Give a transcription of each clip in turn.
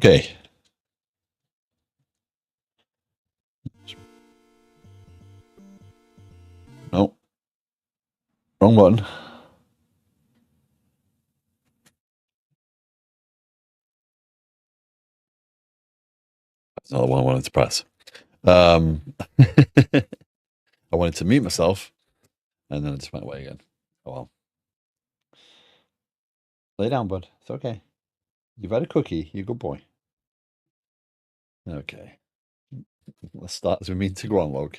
Okay. No, wrong button. That's not the one I wanted to press. I wanted to mute myself, and then it just went away again. Oh well. Lay down, bud. It's okay. You've had a cookie. You're a good boy. Okay. Let's start as we mean to go on, log.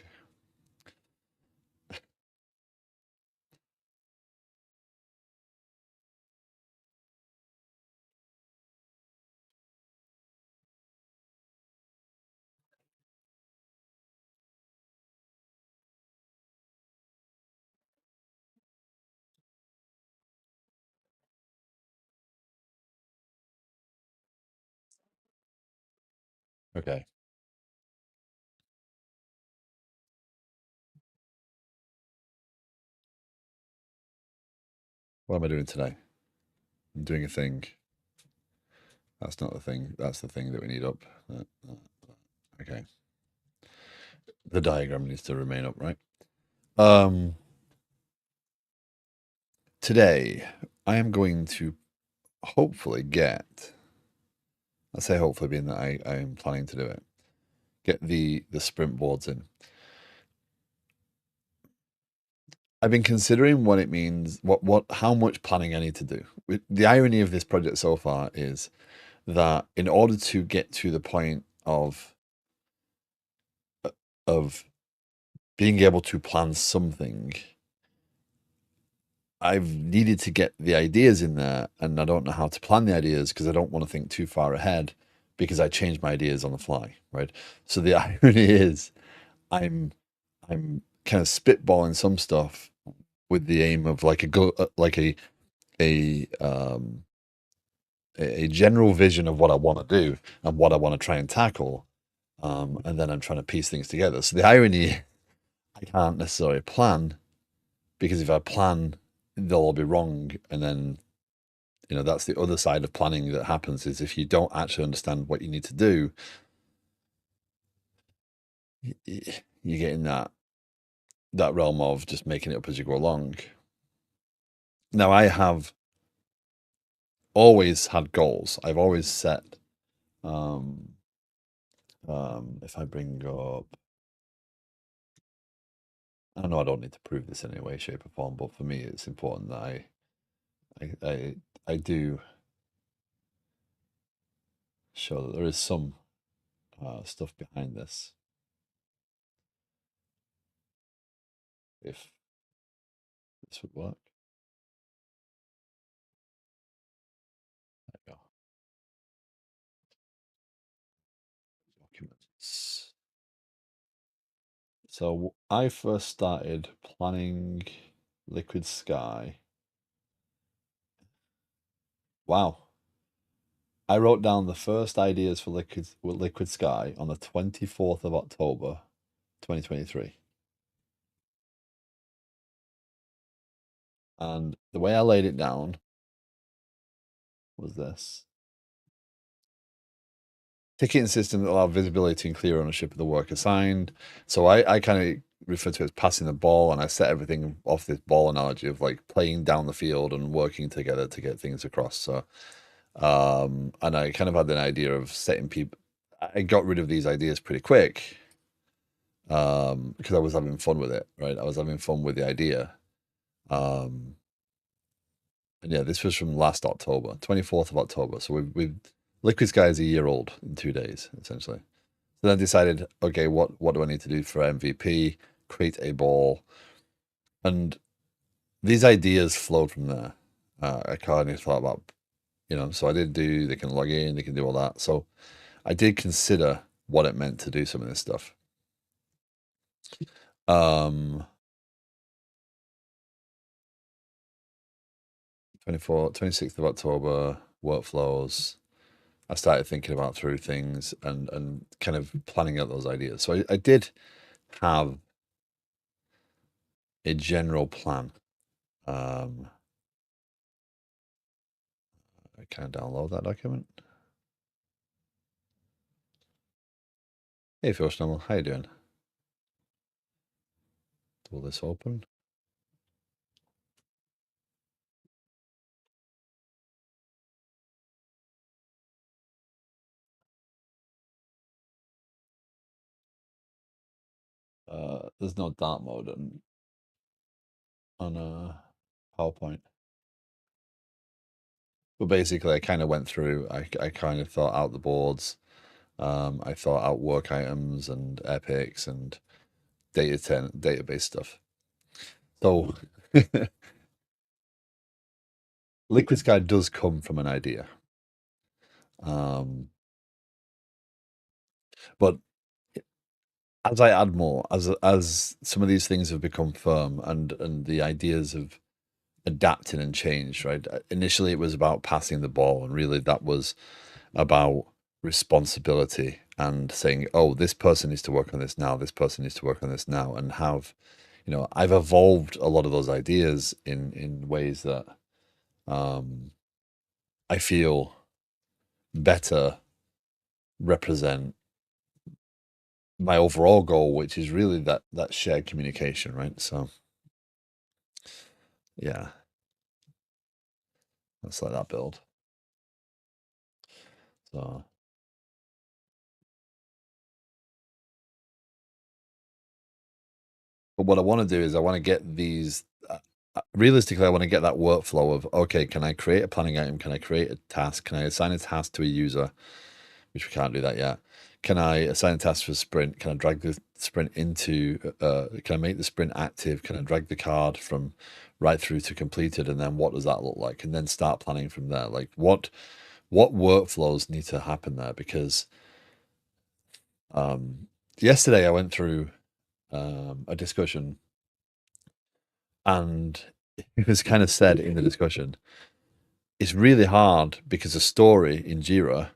Okay. What am I doing today? I'm doing a thing. That's not the thing. That's the thing that we need up. Okay. The diagram needs to remain up, right? Today I am going to hopefully get. I say hopefully, being that I am planning to do it. Get the sprint boards in. I've been considering what it means, how much planning I need to do. The irony of this project so far is that in order to get to the point of being able to plan something, I've needed to get the ideas in there, and I don't know how to plan the ideas because I don't want to think too far ahead because I change my ideas on the fly, right? So the irony is I'm kind of spitballing some stuff with the aim of like a a general vision of what I want to do and what I want to try and tackle, and then I'm trying to piece things together. So the irony, I can't necessarily plan because if I plan, they'll all be wrong, and then that's the other side of planning that happens is if you don't actually understand what you need to do, you get in that realm of just making it up as you go along. Now I have always had goals. I've always set. If I bring up, I know I don't need to prove this in any way, shape, or form, but for me, it's important that I do show that there is some stuff behind this. If this would work, there we go. Documents. So I first started planning Liquid Sky. Wow. I wrote down the first ideas for Liquid Sky on the 24th of October, 2023. And the way I laid it down was this. Ticketing system that allow visibility and clear ownership of the work assigned. So I kind of refer to it as passing the ball, and I set everything off this ball analogy of like playing down the field and working together to get things across. So, and I kind of had an idea of setting people. I got rid of these ideas pretty quick, because I was having fun with it, right? I was having fun with the idea. And yeah, this was from last October, 24th of October. So we've Liquid Sky is a year old in 2 days, essentially. So then I decided, okay, what do I need to do for MVP? Create a ball. And these ideas flowed from there. I kind of thought about, so they can log in, they can do all that. So I did consider what it meant to do some of this stuff. 26th of October, workflows. I started thinking about through things and kind of planning out those ideas. So I did have a general plan. I can download that document. Hey, Phil Schnabel, how you doing? Will this open? There's no dark mode on PowerPoint. But basically, I kind of went through. I kind of thought out the boards. I thought out work items and epics and database stuff. So, Liquid Sky does come from an idea. But as I add more, as some of these things have become firm and the ideas have adapted and changed, right? Initially, it was about passing the ball, and really that was about responsibility and saying, oh, this person needs to work on this now, this person needs to work on this now, and have, I've evolved a lot of those ideas in ways that I feel better represent my overall goal, which is really that shared communication, right? So yeah, that's like that build. So, but what I want to do is I want to get these. Realistically, I want to get that workflow of, okay, can I create a planning item? Can I create a task? Can I assign a task to a user? Which we can't do that yet. Can I assign a task for a sprint? Can I drag the sprint into, can I make the sprint active? Can I drag the card from right through to completed? And then what does that look like? And then start planning from there. Like what workflows need to happen there? Because yesterday I went through a discussion, and it was kind of said in the discussion, it's really hard because a story in Jira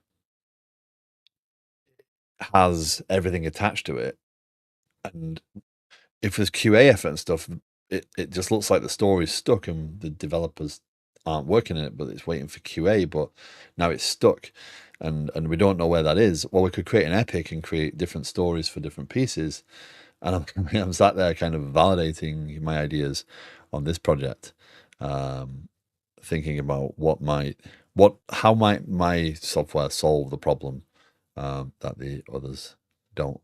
has everything attached to it. And if there's QA effort and stuff, it just looks like the story's stuck and the developers aren't working in it, but it's waiting for QA, but now it's stuck and we don't know where that is. Well, we could create an epic and create different stories for different pieces. And I'm sat there kind of validating my ideas on this project, thinking about how might my software solve the problem that the others don't.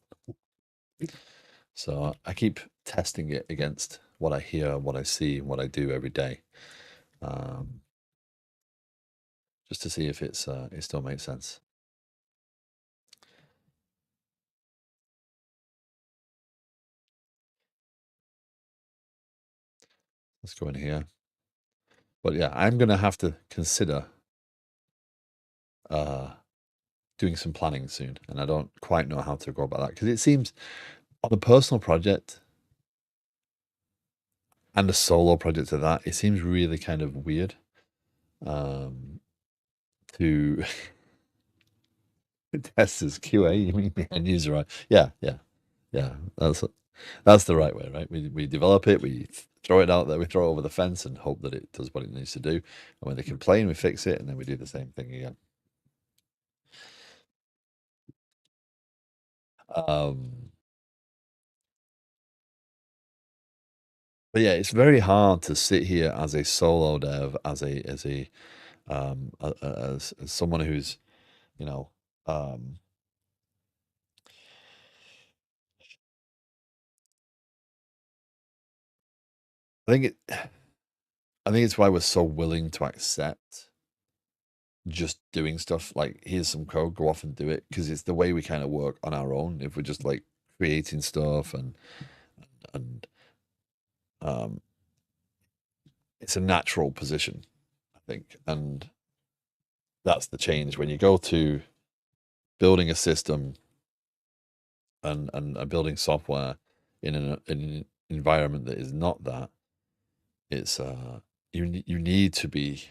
So I keep testing it against what I hear, what I see, what I do every day, just to see if it still makes sense. Let's go in here. But yeah, I'm gonna have to consider doing some planning soon, and I don't quite know how to go about that because it seems on a personal project and a solo project of that, it seems really kind of weird to test as QA. You mean the end user, right? Yeah, yeah, yeah. That's the right way, right? We develop it, we throw it out there, we throw it over the fence and hope that it does what it needs to do. And when they complain, we fix it, and then we do the same thing again. But yeah, it's very hard to sit here as a solo dev, as someone who's, you know, um, I think it, I think it's why we're so willing to accept just doing stuff like here's some code, go off and do it, because it's the way we kind of work on our own. If we're just like creating stuff and um, it's a natural position, I think, and that's the change when you go to building a system and building software in an environment that is not that. It's you need to be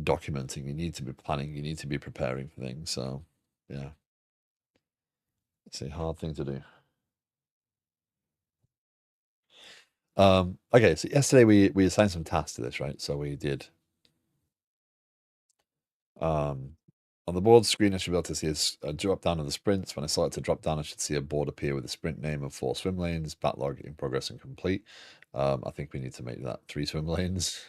documenting, you need to be planning, you need to be preparing for things. So yeah, it's a hard thing to do. Okay, so yesterday we assigned some tasks to this, right? So we did um On the board screen, I should be able to see a drop down of the sprints. When I select a drop down, I should see a board appear with a sprint name of 4 swim lanes, backlog in progress and complete. I think we need to make that 3 swim lanes.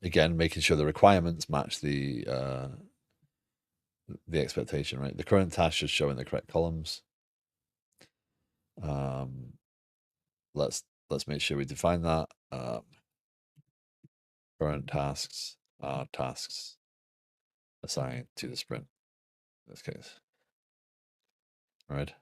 Again, making sure the requirements match the expectation, right? The current task should show in the correct columns. Let's make sure we define that. Current tasks are tasks assigned to the sprint in this case. All right.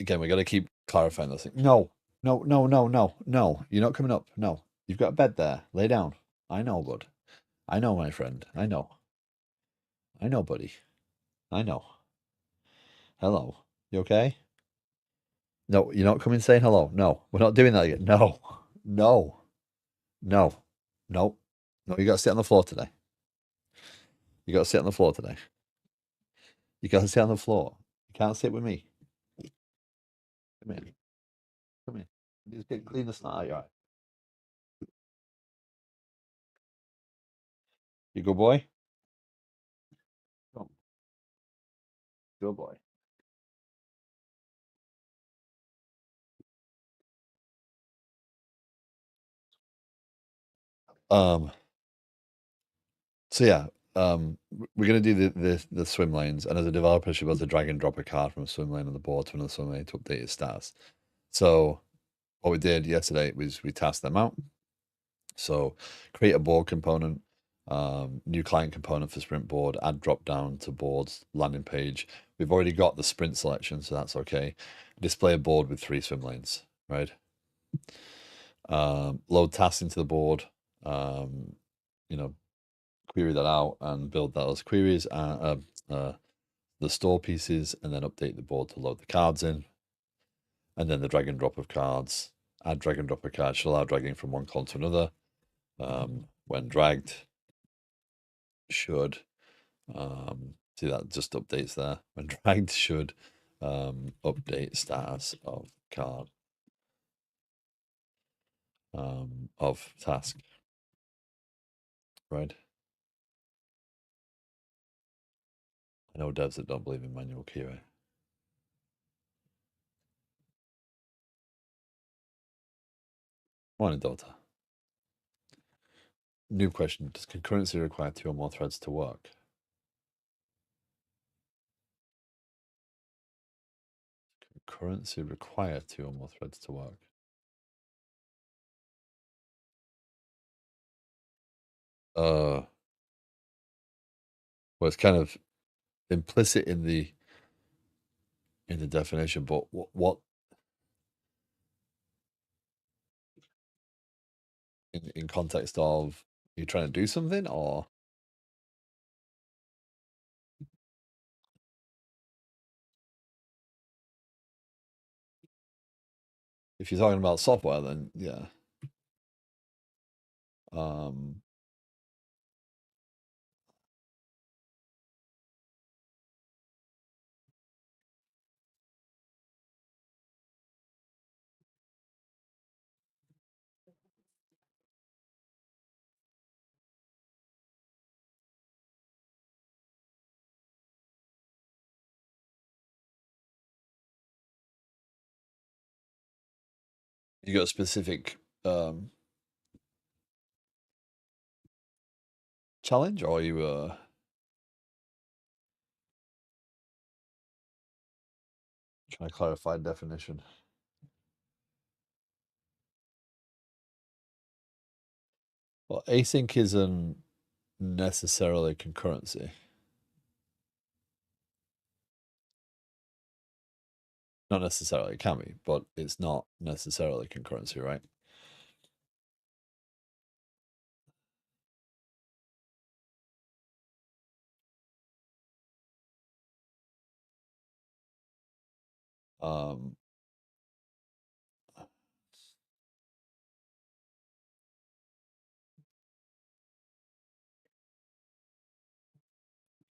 Again, we got to keep clarifying this thing. No. You're not coming up. No. You've got a bed there. Lay down. I know, bud. I know, my friend. I know, buddy. I know. Hello. You okay? No, you're not coming saying hello. No, we're not doing that again. No. No. No. No. No, you got to sit on the floor today. You got to sit on the floor today. You got to sit on the floor. You can't sit with me. Come here. Come here. Just get clean the snot out your eye. You good boy? Come. Good boy. So yeah, we're gonna do the swim lanes, and as a developer, should be able to drag and drop a card from a swim lane on the board to another swim lane to update its stats. So what we did yesterday was we tasked them out. So create a board component, new client component for sprint board, add drop down to boards landing page. We've already got the sprint selection, so that's okay. Display a board with 3 swim lanes, right? Load tasks into the board. You know, query that out and build those queries, the store pieces, and then update the board to load the cards in. And then the drag and drop of cards. Add drag and drop of cards should allow dragging from one column to another. When dragged, should see that just updates there. When dragged, should update status of card of task. Right. I know devs that don't believe in manual QA. Morning, Dota. New question. Does concurrency require 2 or more threads to work? Concurrency require 2 or more threads to work? Well, it's kind of implicit in the definition, but what in context of you trying to do something, or if you're talking about software, then yeah. You got a specific challenge, or you trying to clarify definition? Well, async isn't necessarily concurrency. Not necessarily, it can be, but it's not necessarily concurrency, right?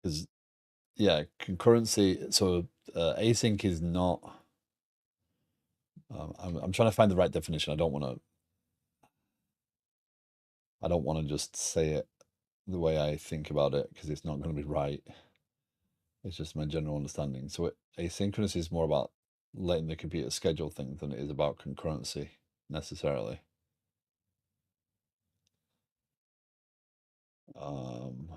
Because yeah, concurrency. So async is not I'm trying to find the right definition. I don't want to just say it the way I think about it because it's not going to be right. It's just my general understanding. So asynchronous is more about letting the computer schedule things than it is about concurrency necessarily. Um,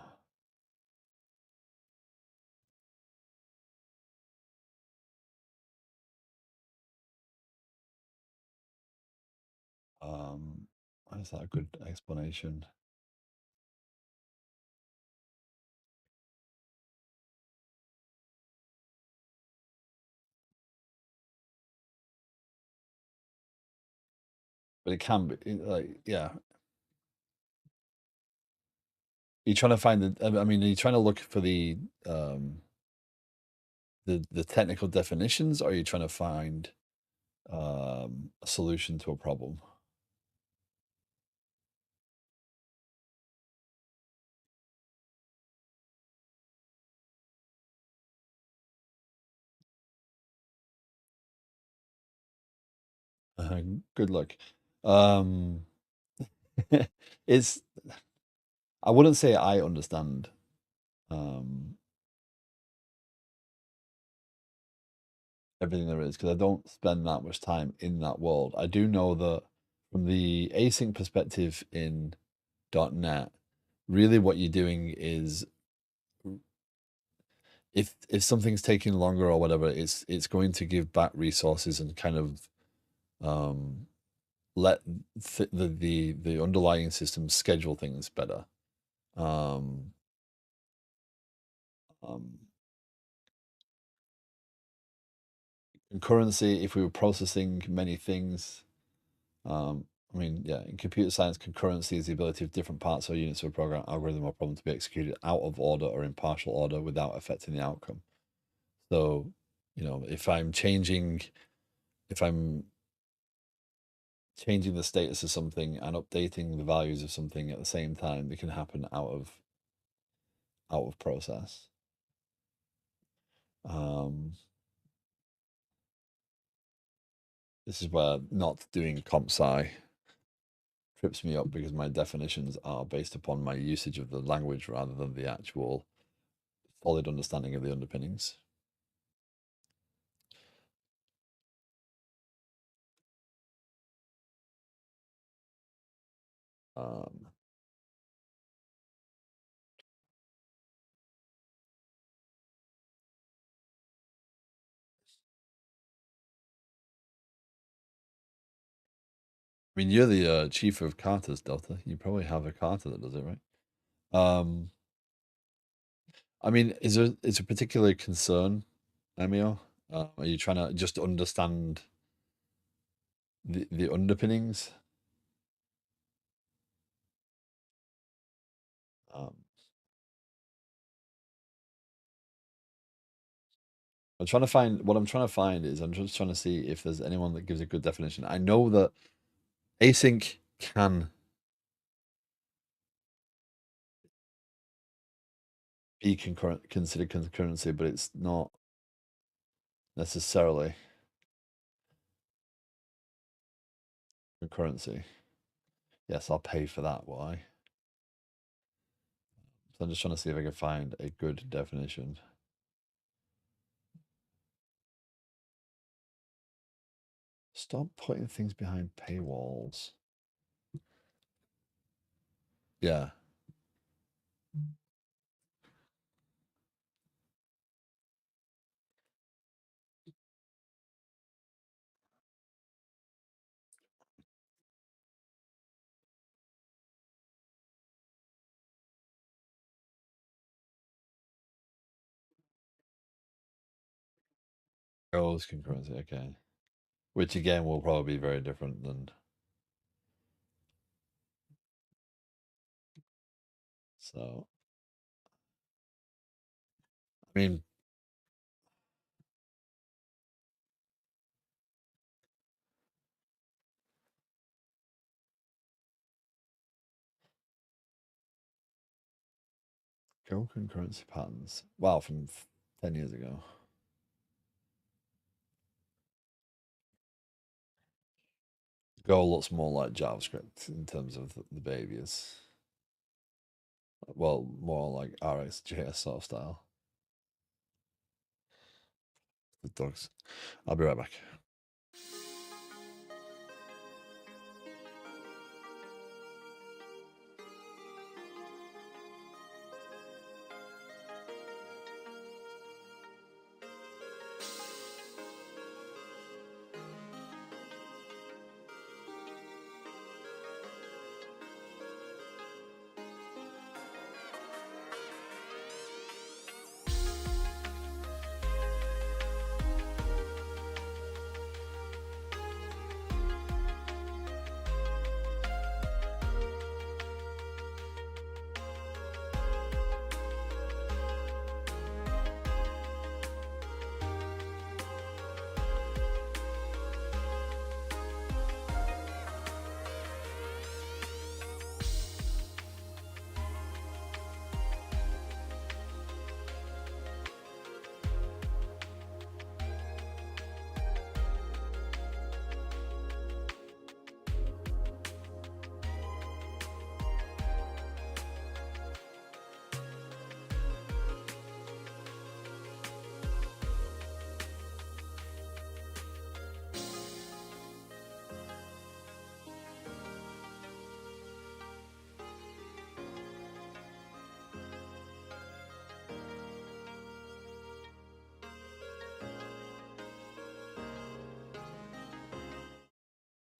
um, is that a good explanation? But it can be like, yeah. You're trying to find the. I mean, are you trying to look for um, the technical definitions, or are you trying to find a solution to a problem? Good luck. Um, it's. I wouldn't say I understand um, everything there is because I don't spend that much time in that world. I do know that from the async perspective in .NET, really what you're doing is if something's taking longer or whatever, it's going to give back resources and kind of um, let the underlying system schedule things better. Um, um, Concurrency, if we were processing many things, I mean, yeah, in computer science, concurrency is the ability of different parts or units of a program, algorithm, or problem to be executed out of order or in partial order without affecting the outcome. So, if I'm changing the status of something and updating the values of something at the same time, they can happen out of process. Um, this is where not doing comp sci trips me up because my definitions are based upon my usage of the language rather than the actual solid understanding of the underpinnings. Um, I mean, you're the chief of katas, Delta. You probably have a kata that does it, right? Um, I mean, is a particular concern, Emil? Are you trying to just understand the underpinnings? Um, I'm trying to find is I'm just trying to see if there's anyone that gives a good definition. I know that async can be considered concurrency, but it's not necessarily concurrency. Yes, I'll pay for that. Why? So I'm just trying to see if I can find a good definition. Stop putting things behind paywalls. Yeah. Goals concurrency. Okay. Which again will probably be very different than so. I mean, go concurrency patterns. Wow, from 10 years ago. Go looks more like JavaScript in terms of the behaviors. Well, more like RxJS sort of style. The dogs. I'll be right back.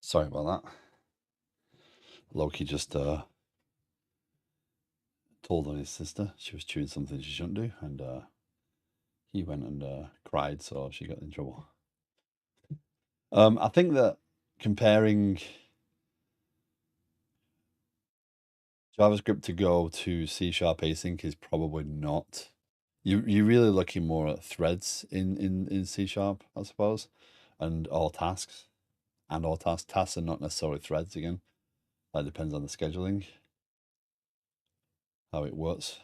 Sorry about that. Loki just told on his sister she was chewing something she shouldn't do, and he went and cried, so she got in trouble. I think that comparing JavaScript to Go to C# async is probably not. You're really looking more at threads in C#, I suppose, and all tasks. And all tasks. Tasks are not necessarily threads again. That depends on the scheduling, how it works.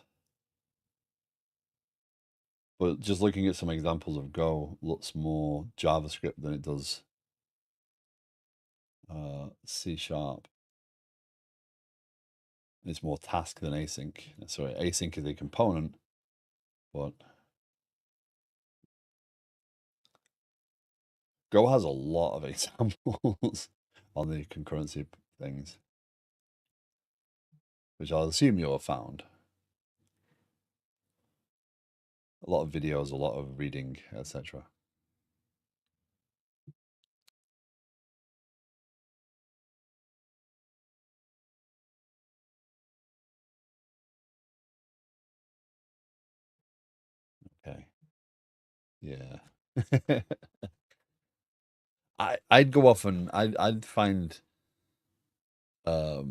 But just looking at some examples of Go looks more JavaScript than it does C#. It's more task than async. Sorry, async is a component, but Go has a lot of examples on the concurrency things, which I'll assume you'll have found. A lot of videos, a lot of reading, etc. Okay. Yeah. I'd go off and I'd find a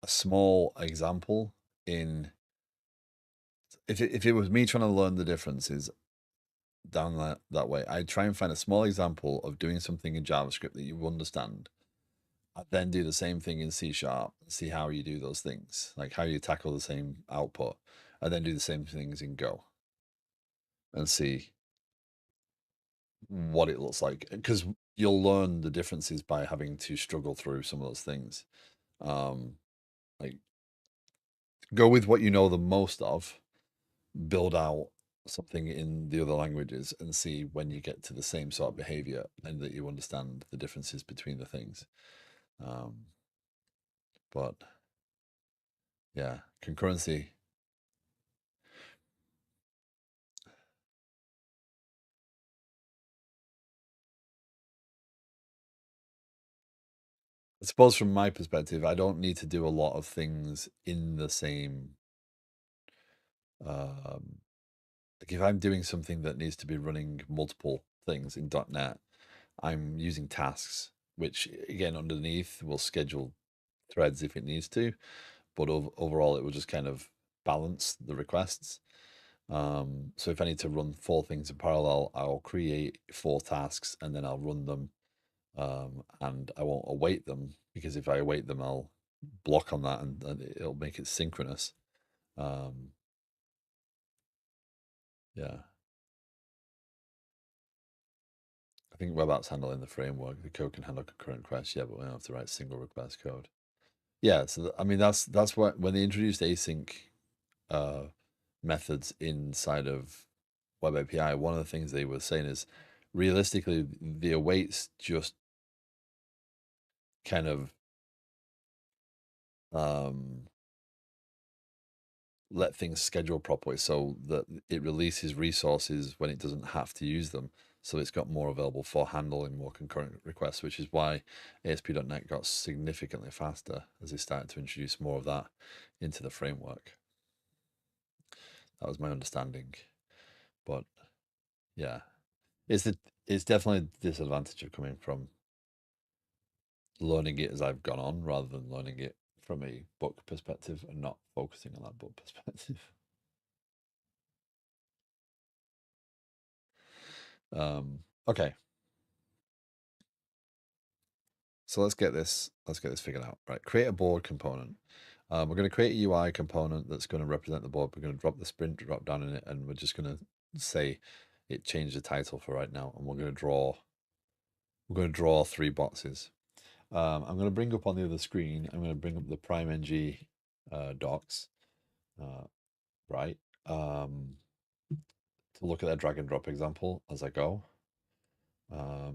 small example in if it was me trying to learn the differences down that way, I'd try and find a small example of doing something in JavaScript that you understand. I'd then do the same thing in C#, see how you do those things, like how you tackle the same output, and then do the same things in Go and see what it looks like. Because you'll learn the differences by having to struggle through some of those things. Like go with what you know the most of, build out something in the other languages and see when you get to the same sort of behavior and that you understand the differences between the things. But yeah, concurrency. I suppose from my perspective, I don't need to do a lot of things in the same. Like if I'm doing something that needs to be running multiple things in .NET, I'm using tasks, which again underneath will schedule threads if it needs to, but overall it will just kind of balance the requests. So if I need to run 4 things in parallel, I'll create 4 tasks and then I'll run them. And I won't await them because if I await them, I'll block on that and it'll make it synchronous. Yeah. think web apps handling the framework. The code can handle concurrent requests, yeah, but we don't have to write single request code. Yeah, so I mean that's what when they introduced async uh, methods inside of Web API, one of the things they were saying is realistically the awaits just kind of um, let things schedule properly so that it releases resources when it doesn't have to use them. So it's got more available for handling more concurrent requests, which is why ASP.NET got significantly faster as they started to introduce more of that into the framework. That was my understanding. But yeah, it's definitely a disadvantage of coming from learning it as I've gone on rather than learning it from a book perspective and not focusing on that book perspective. Okay, so let's get this figured out. Right, create a board component. We're going to create a UI component that's going to represent the board. We're going to drop the sprint drop down in it, and we're just going to say it changed the title for right now, and we're going to draw 3 boxes. I'm going to bring up on the other screen. I'm going to bring up the PrimeNG docs, right? To look at that drag and drop example as I go. Drag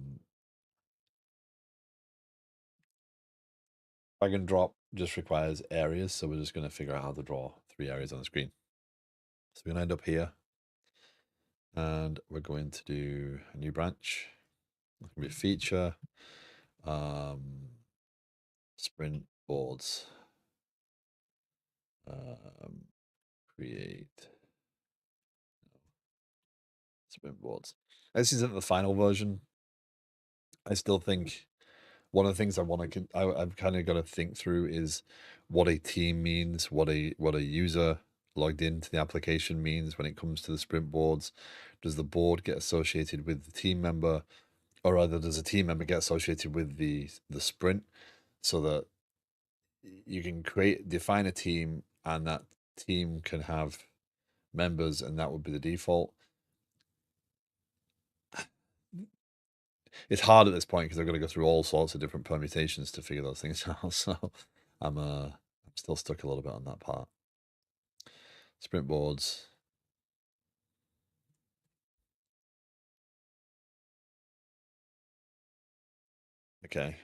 and drop just requires areas, so we're just going to figure out how to draw 3 areas on the screen. So we're going to end up here, and we're going to do a new branch. It's going to be a feature, sprint boards, create sprint boards. This isn't the final version. I still think one of the things I've kind of got to think through is what a team means, what a user logged into the application means when it comes to the sprint boards. Does the board get associated with the team member, or rather, does a team member get associated with the sprint, so that you can define a team, and that team can have members, and that would be the default. It's hard at this point because I've got to go through all sorts of different permutations to figure those things out. So I'm still stuck a little bit on that part. Sprint boards. Okay.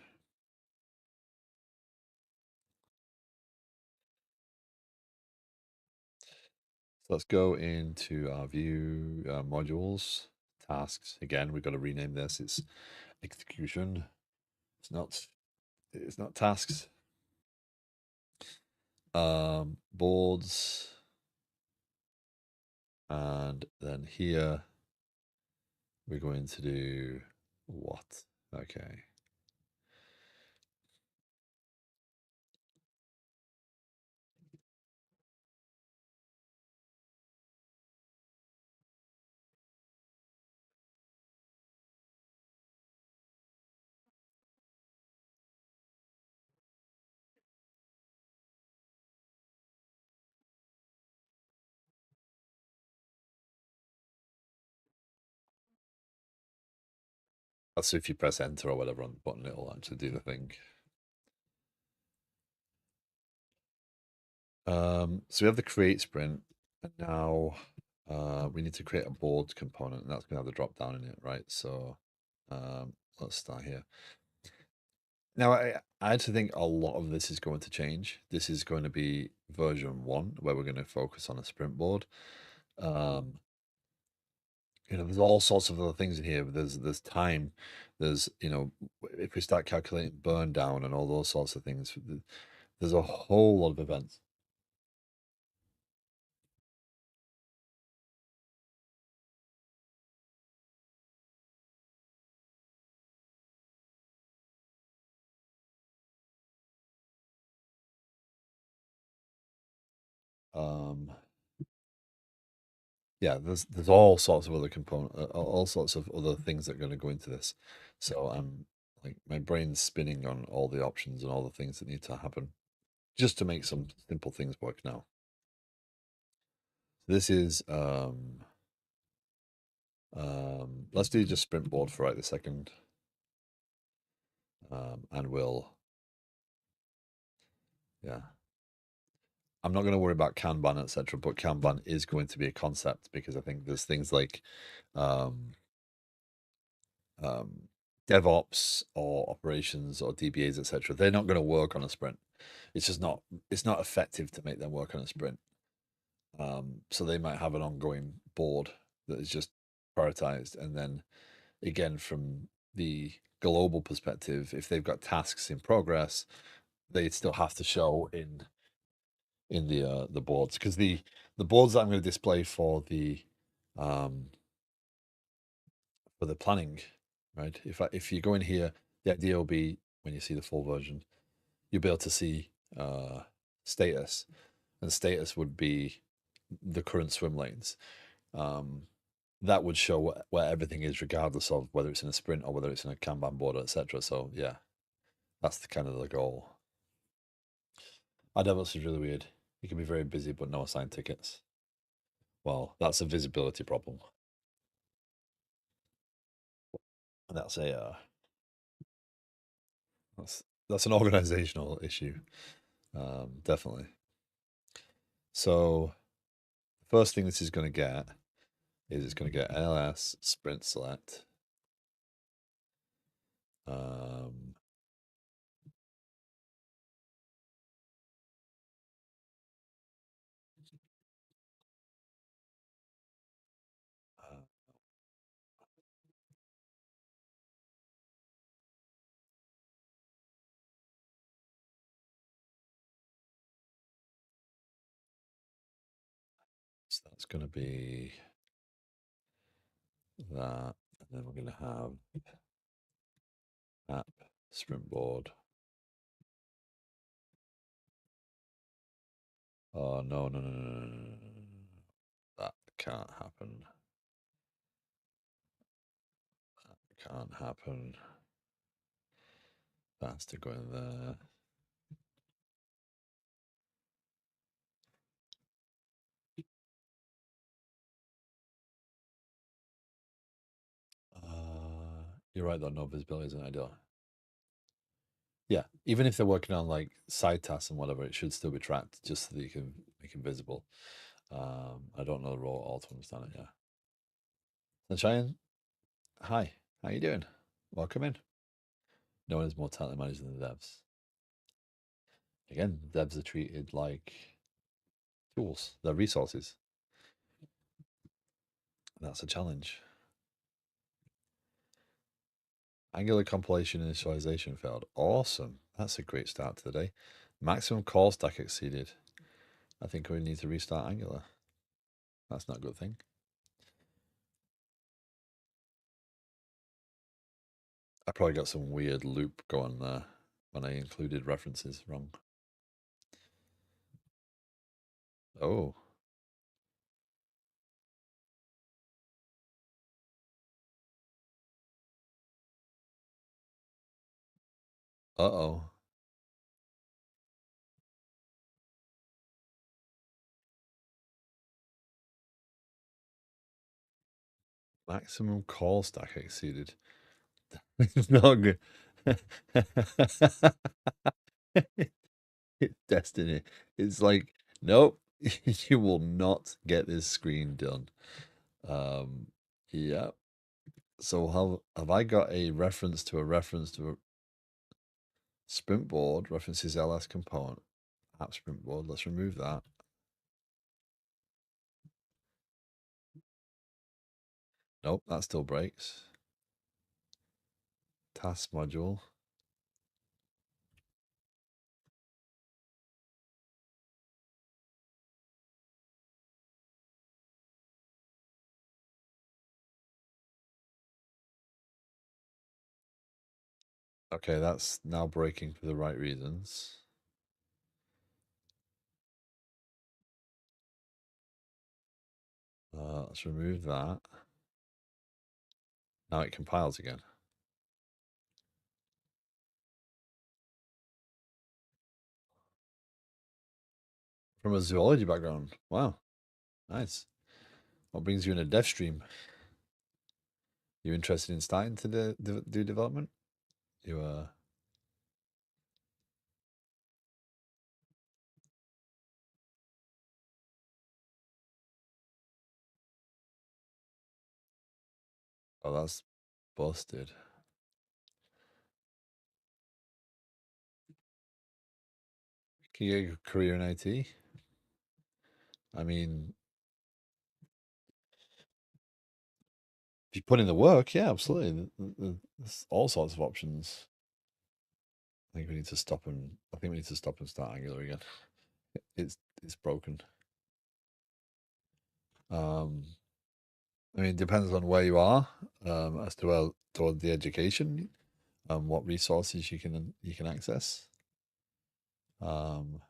So let's go into our view modules, tasks. Again, we've got to rename this. It's execution. It's not tasks. Boards. And then here we're going to do what? Okay. That's if you press enter or whatever on the button, it'll actually do the thing. So we have the create sprint, and now we need to create a board component, and that's going to have the drop down in it, right? So let's start here. Now, I actually think a lot of this is going to change. This is going to be version 1, where we're going to focus on a sprint board. There's all sorts of other things in here. There's time. There's, if we start calculating burn down and all those sorts of things, there's a whole lot of events. Um, yeah, there's all sorts of other all sorts of other things that are going to go into this. So I'm like my brain's spinning on all the options and all the things that need to happen just to make some simple things work now. This is Let's do just sprint board for right this second. And we'll, yeah. I'm not going to worry about Kanban, etc., but Kanban is going to be a concept because I think there's things like um, um, DevOps or operations or DBAs, etc. They're not going to work on a sprint. It's just not. It's not effective to make them work on a sprint. So they might have an ongoing board that is just prioritized, and then again from the global perspective, if they've got tasks in progress, they still have to show in the boards because the boards that I'm going to display um for the planning, right? If you go in here, the idea will be when you see the full version, you'll be able to see status, and status would be the current swim lanes. Um, that would show where everything is, regardless of whether it's in a sprint or whether it's in a Kanban board, etc. So yeah, that's the kind of the goal. iDevOps is really weird. You can be very busy but no assigned tickets. Well, that's a visibility problem. And that's an organizational issue, definitely. So the first thing this is going to get is it's going to get LS sprint select. Um, uh, so that's going to be that, and then we're going to have app sprint board. Oh no, no, no, no, no, no, no. That can't happen. That can't happen. That has to go in there. You're right though, no visibility isn't ideal. Yeah, even if they're working on like side tasks and whatever, it should still be tracked just so that you can make it visible. I don't know the role all to understand it. Yeah. Sunshine, hi, how you doing? Welcome in. No one is more talent managed than the devs. Again, devs are treated like tools. They're resources. That's a challenge. Angular compilation initialization failed. Awesome. That's a great start to the day. Maximum call stack exceeded. I think we need to restart Angular. That's not a good thing. I probably got some weird loop going there when I included references wrong. Oh. Uh-oh. Maximum call stack exceeded. It's not good. It's destiny. It's like, nope, you will not get this screen done. Um, yeah. So have I got a reference to a sprint board? References LS component app sprint board. Let's remove that. Nope, that still breaks. Task module. Okay, that's now breaking for the right reasons. Let's remove that. Now it compiles again. From a zoology background. Wow, nice. What brings you in a dev stream? You interested in starting to do development? You oh, that's busted. Can you get a career in IT? I mean, if you put in the work, yeah, absolutely. There's all sorts of options. I think we need to stop and I think we need to stop and start Angular again. It's broken. Um, I mean, it depends on where you are, as to toward the education, what resources you can access. Um,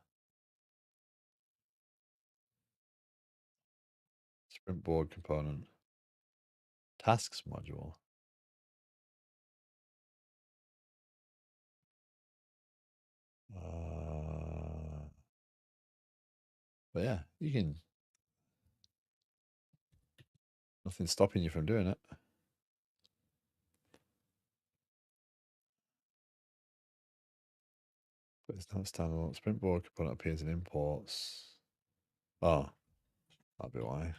Sprint board component, tasks module. Uh, but yeah, you can. Nothing's stopping you from doing it. But it's not standalone. Sprint board component appears in imports. Oh, that'd be why.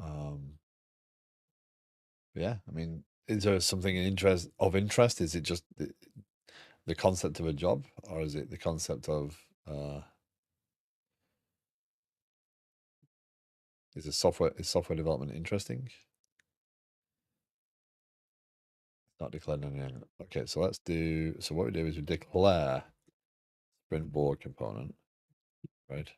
Um, yeah, I mean, is there something of interest? Is it just the concept of a job, or is it the concept of is software development interesting? Not declared anything. Okay, so let's do. So what we do is we declare sprint board component, right?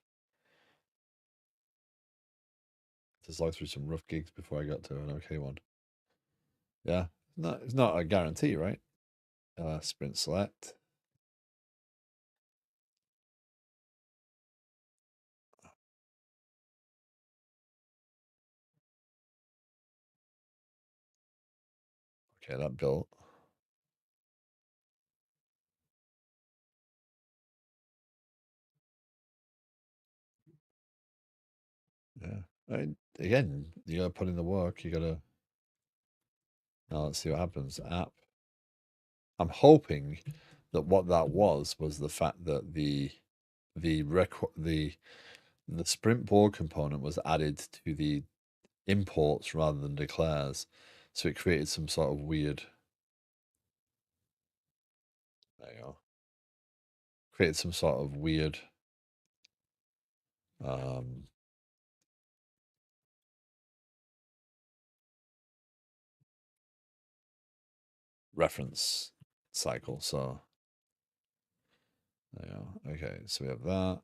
Just log through some rough gigs before I got to an okay one. Yeah, no, it's not a guarantee, right? Sprint select. Okay, that built. Yeah. I mean, again, you gotta put in the work. You gotta. Now let's see what happens. App. I'm hoping that what that was the fact that the the sprint board component was added to the imports rather than declares, so it created some sort of weird. There you go. Created some sort of weird um, reference cycle. So there you go. Okay, so we have that.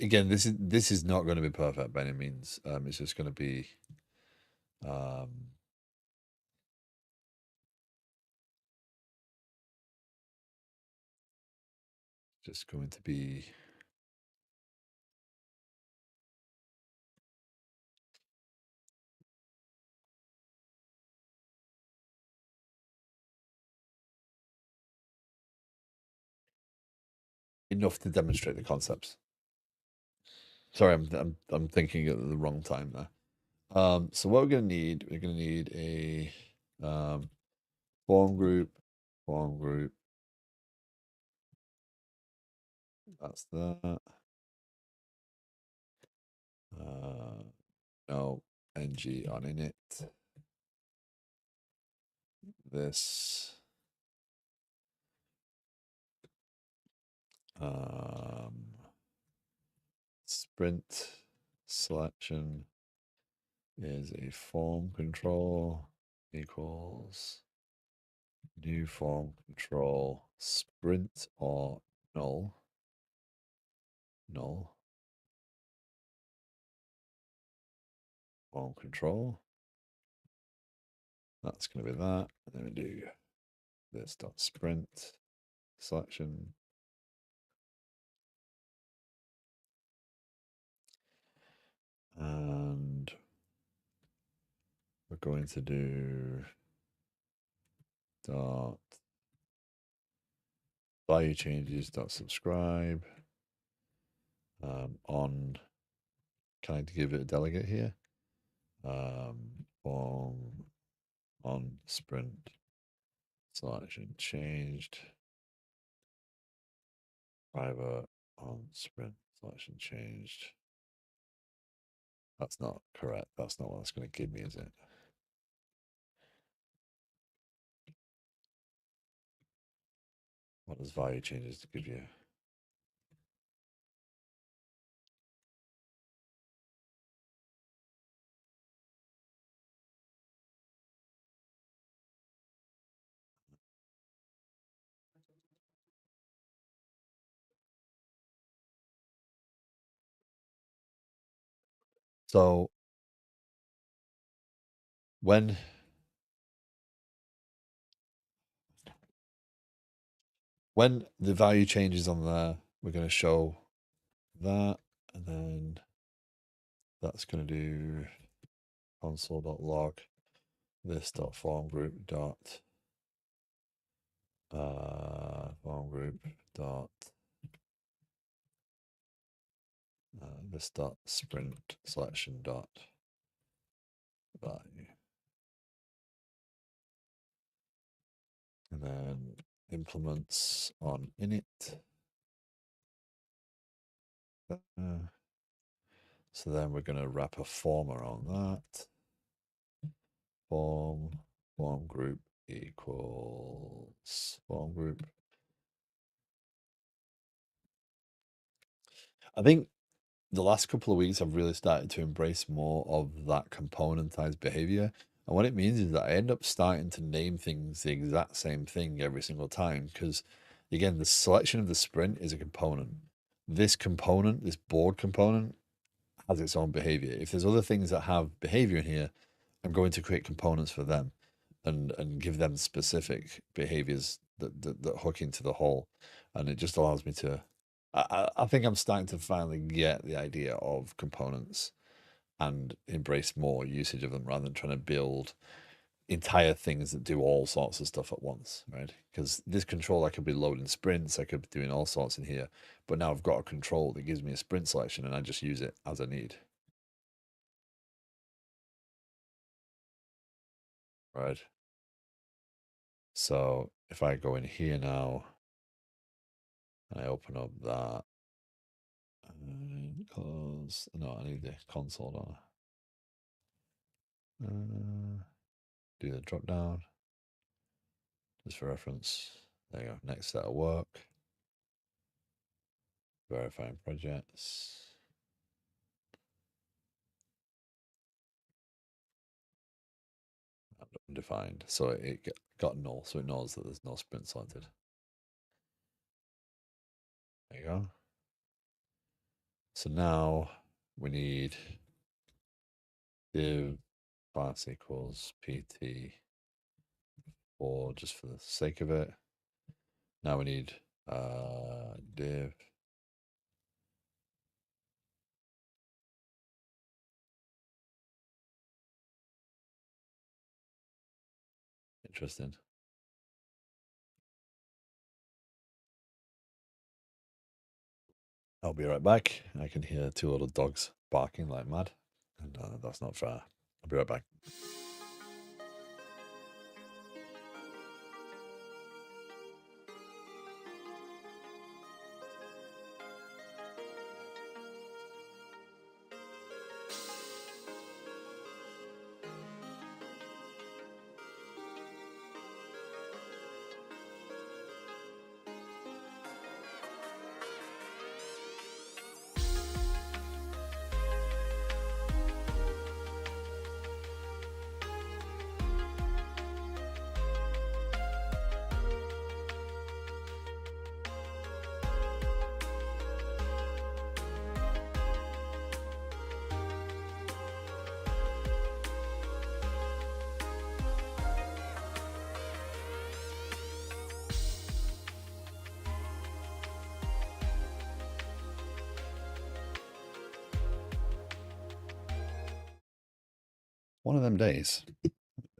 Again, this is not going to be perfect by any means. It's just going to be um, just going to be enough to demonstrate the concepts. Sorry, I'm thinking at the wrong time there. So what we're gonna need a form group, form group. That's that. Uh, no, ng on init. This. Um, sprint selection is a form control equals new form control sprint or null form control. That's going to be that. And then we do this dot sprint selection. And we're going to do dot value changes dot subscribe on. Can I give it a delegate here? form on sprint selection changed. Private on sprint selection changed. That's not correct. That's not what it's going to give me, is it? What does value changes to give you? So when the value changes on there, we're going to show that, and then that's going to do console.log this.form group dot form group dot this dot sprint selection dot value, and then implements on init. So then we're going to wrap a form around that. Form group equals form group. I think the last couple of weeks I've really started to embrace more of that componentized behavior. And what it means is that I end up starting to name things the exact same thing every single time. Because again, the selection of the sprint is a component. This component, this board component, has its own behavior. If there's other things that have behavior in here, I'm going to create components for them and give them specific behaviors that hook into the whole. And it just allows me to, I think I'm starting to finally get the idea of components and embrace more usage of them rather than trying to build entire things that do all sorts of stuff at once, right? Because this control, I could be loading sprints, I could be doing all sorts in here, but now I've got a control that gives me a sprint selection and I just use it as I need. Right. So if I go in here now and I open up that, close, no, I need the console, don't I? Do the drop down, just for reference. There you go, next set of work, verifying projects. Undefined, so it got null, so it knows that there's no sprint selected. There you go. So now we need div class equals pt or just for the sake of it. Now we need div interesting. I'll be right back. I can hear two little dogs barking like mad, and that's not fair. I'll be right back. One of them days.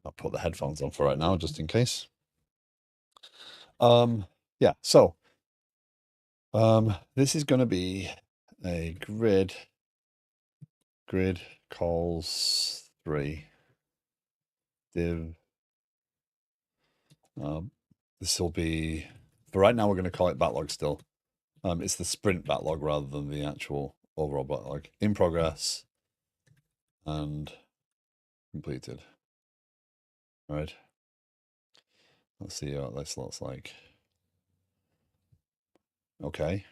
I'll put the headphones on for right now, just in case. Yeah, so this is going to be a grid calls 3 div. This will be, for right now, we're going to call it backlog still. It's the sprint backlog rather than the actual overall backlog. In progress and completed. All right. Let's see what this looks like. Okay.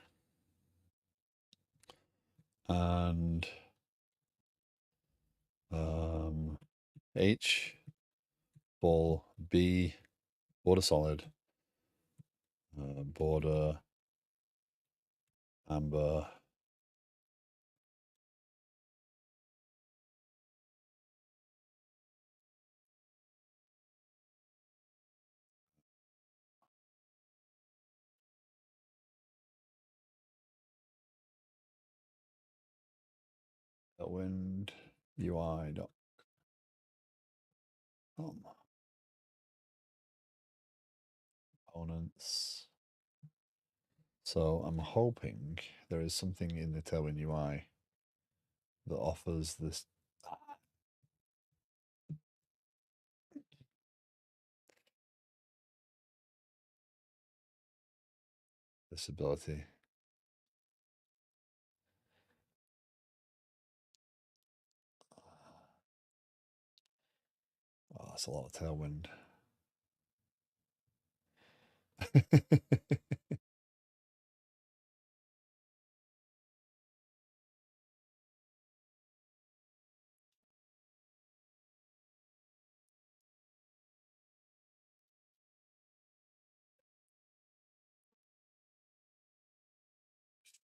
And H, ball, B, border solid, border, amber, wind, UI.com. Components. So I'm hoping there is something in the Tailwind UI that offers this ability. Oh, that's a lot of Tailwind.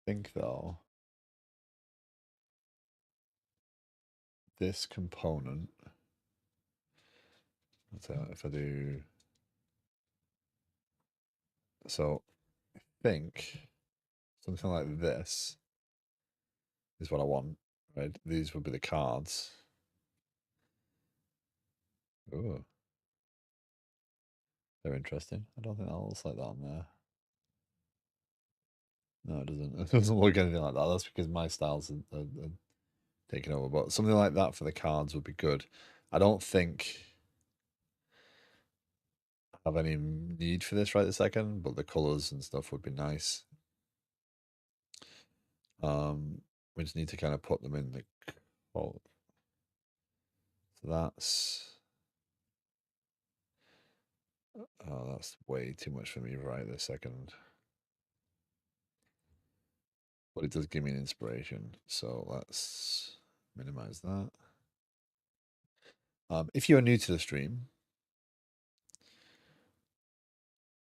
Think though, this component, if I do, so I think something like this is what I want, right? These would be the cards. Oh, they're interesting. I don't think that looks like that on there. No, it doesn't. It doesn't look anything like that. That's because my styles are taken over. But something like that for the cards would be good. I don't think I have any need for this right this second, but the colours and stuff would be nice. We just need to kind of put them in the vault. So that's way too much for me right this second. But it does give me an inspiration. So let's minimize that. If you are new to the stream,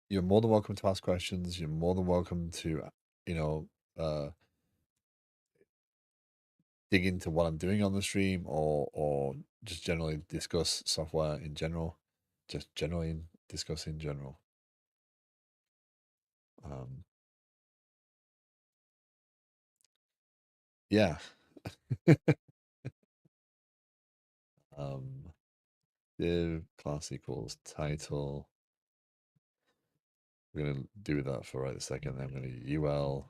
you're more than welcome to ask questions. You're more than welcome to, you know, dig into what I'm doing on the stream or just generally discuss software in general. Just generally discuss in general. Yeah. Div class equals title. We're going to do that for right a second. Then I'm going to UL.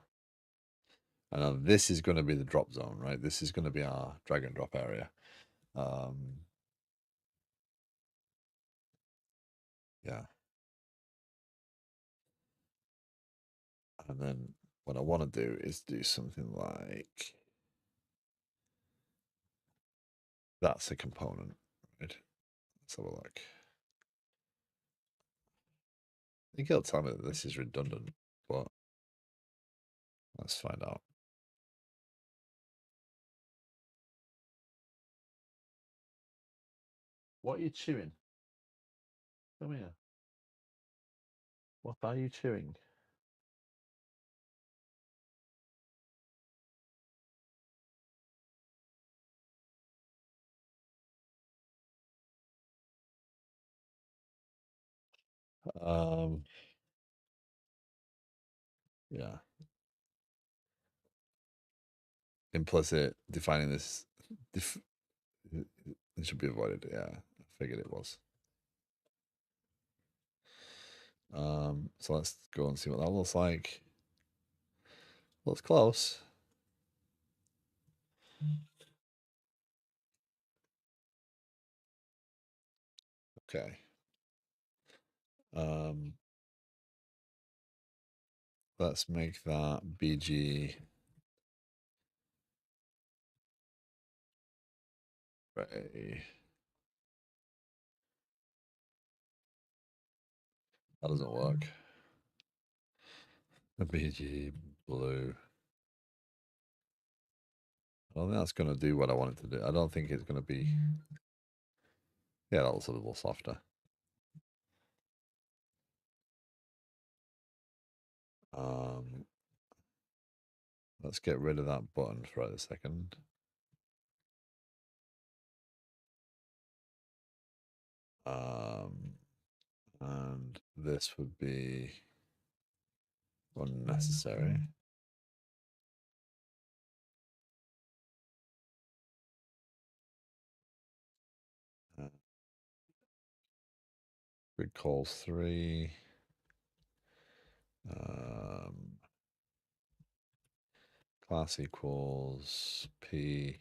And now this is going to be the drop zone, right? This is going to be our drag and drop area. Yeah. And then what I want to do is do something like that's a component, right? Let's have a look. I think it'll tell me that this is redundant, but let's find out. What are you chewing? Come here. What are you chewing? Yeah. Implicit defining this. It should be avoided. Yeah, I figured it was. So let's go and see what that looks like. Looks close. Okay. Let's make that BG. Right. That doesn't work. The BG blue. I don't think that's going to do what I want it to do. I don't think it's going to be. Yeah, that looks a little softer. Let's get rid of that button for a second. And this would be unnecessary. Grid calls 3. Class equals P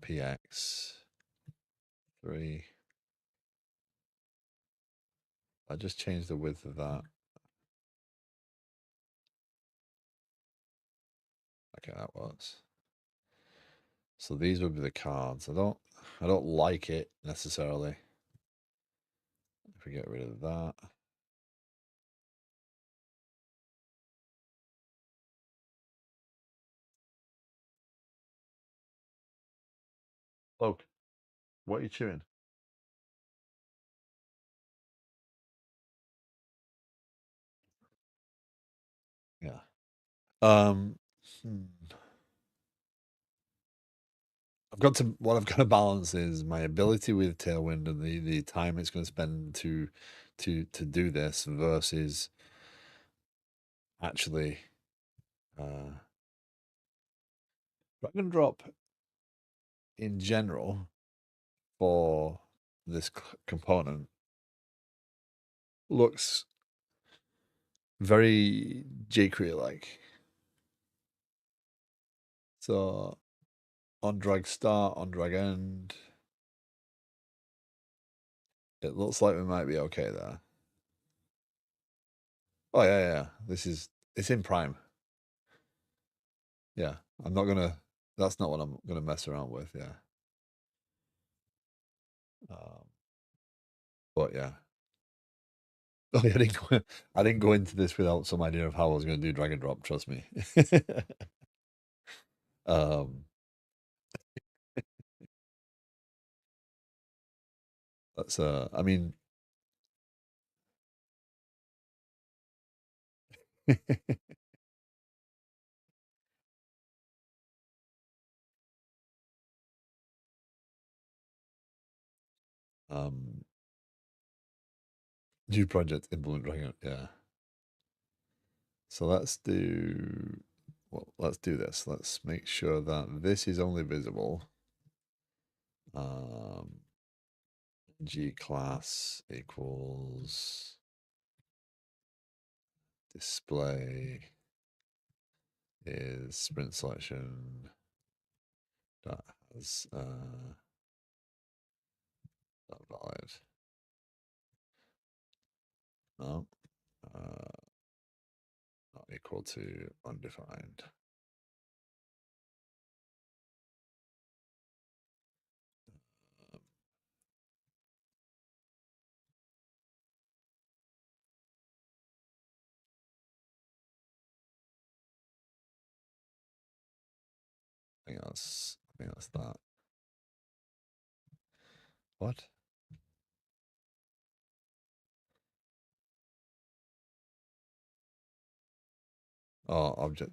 PX 3. I just changed the width of that. Okay, that works. So these would be the cards. I don't like it necessarily. If we get rid of that. Look, what are you chewing? Yeah. What I've got to balance is my ability with Tailwind and the time it's going to spend to do this versus actually drag and drop in general for this component looks very jQuery like. So on drag start, on drag end, it looks like we might be okay there. Oh yeah. It's in Prime. Yeah, I'm not gonna. That's not what I'm gonna mess around with. Yeah. But yeah. Oh, yeah, I didn't go into this without some idea of how I was going to do drag and drop. Trust me. um, that's I mean, um, new project implement drag and yeah. So let's do this. Let's make sure that this is only visible. G class equals display is sprint selection that has not valid. No, not equal to undefined. I think that's that. What? Oh, object.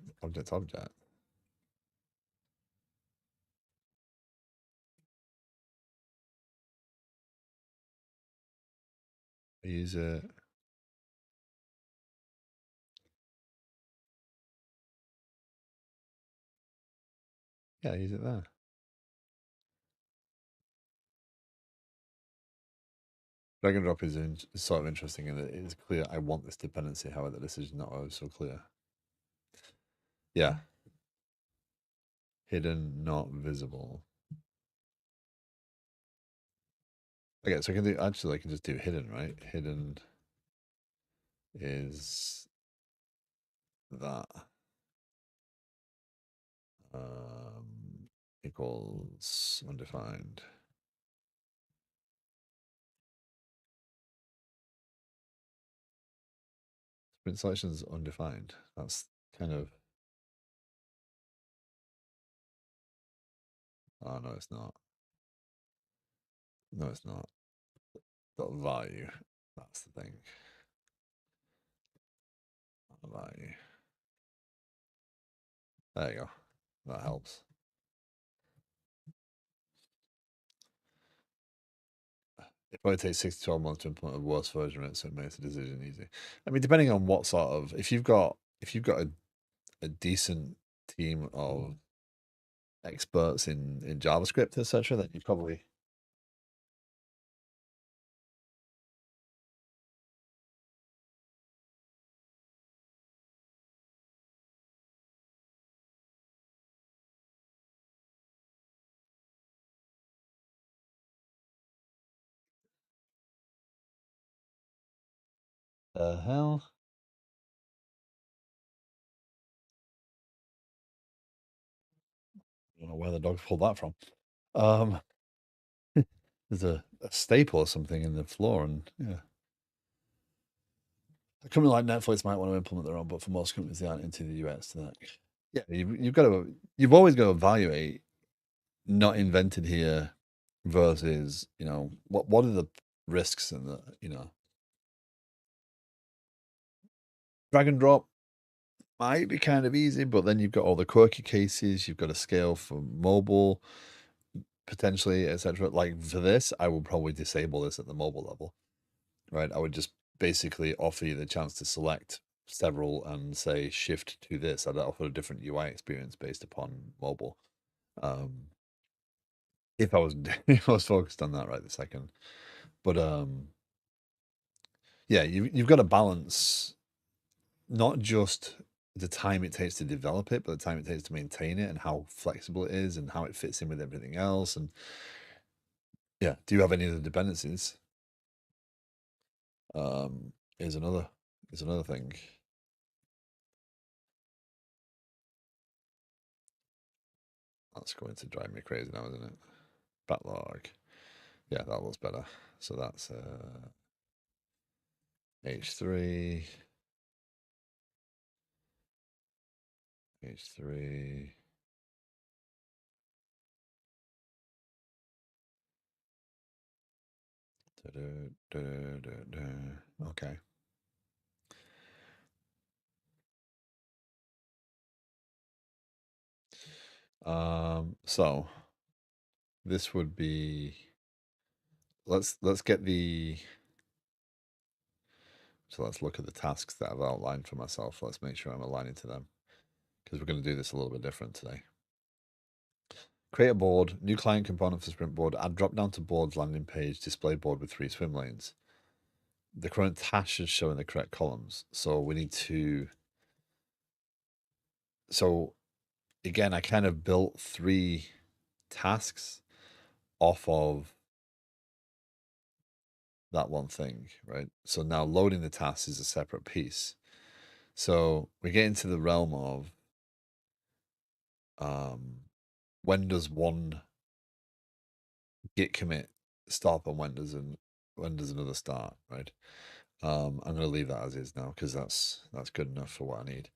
Use it. Yeah, use it there. Drag and drop is sort of interesting in that it is clear I want this dependency, however, this is not always so clear. Yeah. Hidden, not visible. Okay, so I can do actually I can just do hidden, right? Hidden is that equals undefined. Sprint selection is undefined. That's kind of. Oh no, it's not. No, it's not. Dot value. That's the thing. Value. There you go. That helps. It probably takes 6 to 12 months to implement a worse version of it, so it makes the decision easy. I mean, depending on what sort of if you've got a decent team of experts in JavaScript, etc., then you probably the hell. I don't know where the dog pulled that from. Um, there's a staple or something in the floor, and yeah, a company like Netflix might want to implement their own, but for most companies, they aren't into the UX to that. Yeah, you've got to you've always got to evaluate not invented here versus what are the risks and the drag and drop might be kind of easy, but then you've got all the quirky cases. You've got to scale for mobile potentially, etc. Like for this, I will probably disable this at the mobile level, right? I would just basically offer you the chance to select several and say shift to this. I'd offer a different UI experience based upon mobile. Um, if I was if I was focused on that right this second, but yeah, you've got to balance not just the time it takes to develop it, but the time it takes to maintain it and how flexible it is and how it fits in with everything else. And yeah, do you have any other dependencies? Um, is another is another thing. That's going to drive me crazy now, isn't it? Backlog. Yeah, that looks better. So that's H3, H3. Okay. So this would be let's get the so let's look at the tasks that I've outlined for myself. Let's make sure I'm aligning to them because we're going to do this a little bit different today. Create a board, new client component for Sprint board, add drop down to boards landing page, display board with 3 swim lanes. The current task should show in the correct columns. So we need to. So again, I kind of built 3 tasks off of that one thing, right? So now loading the tasks is a separate piece. So we get into the realm of when does one git commit stop and when does another start, right? I'm going to leave that as is now because that's good enough for what I need.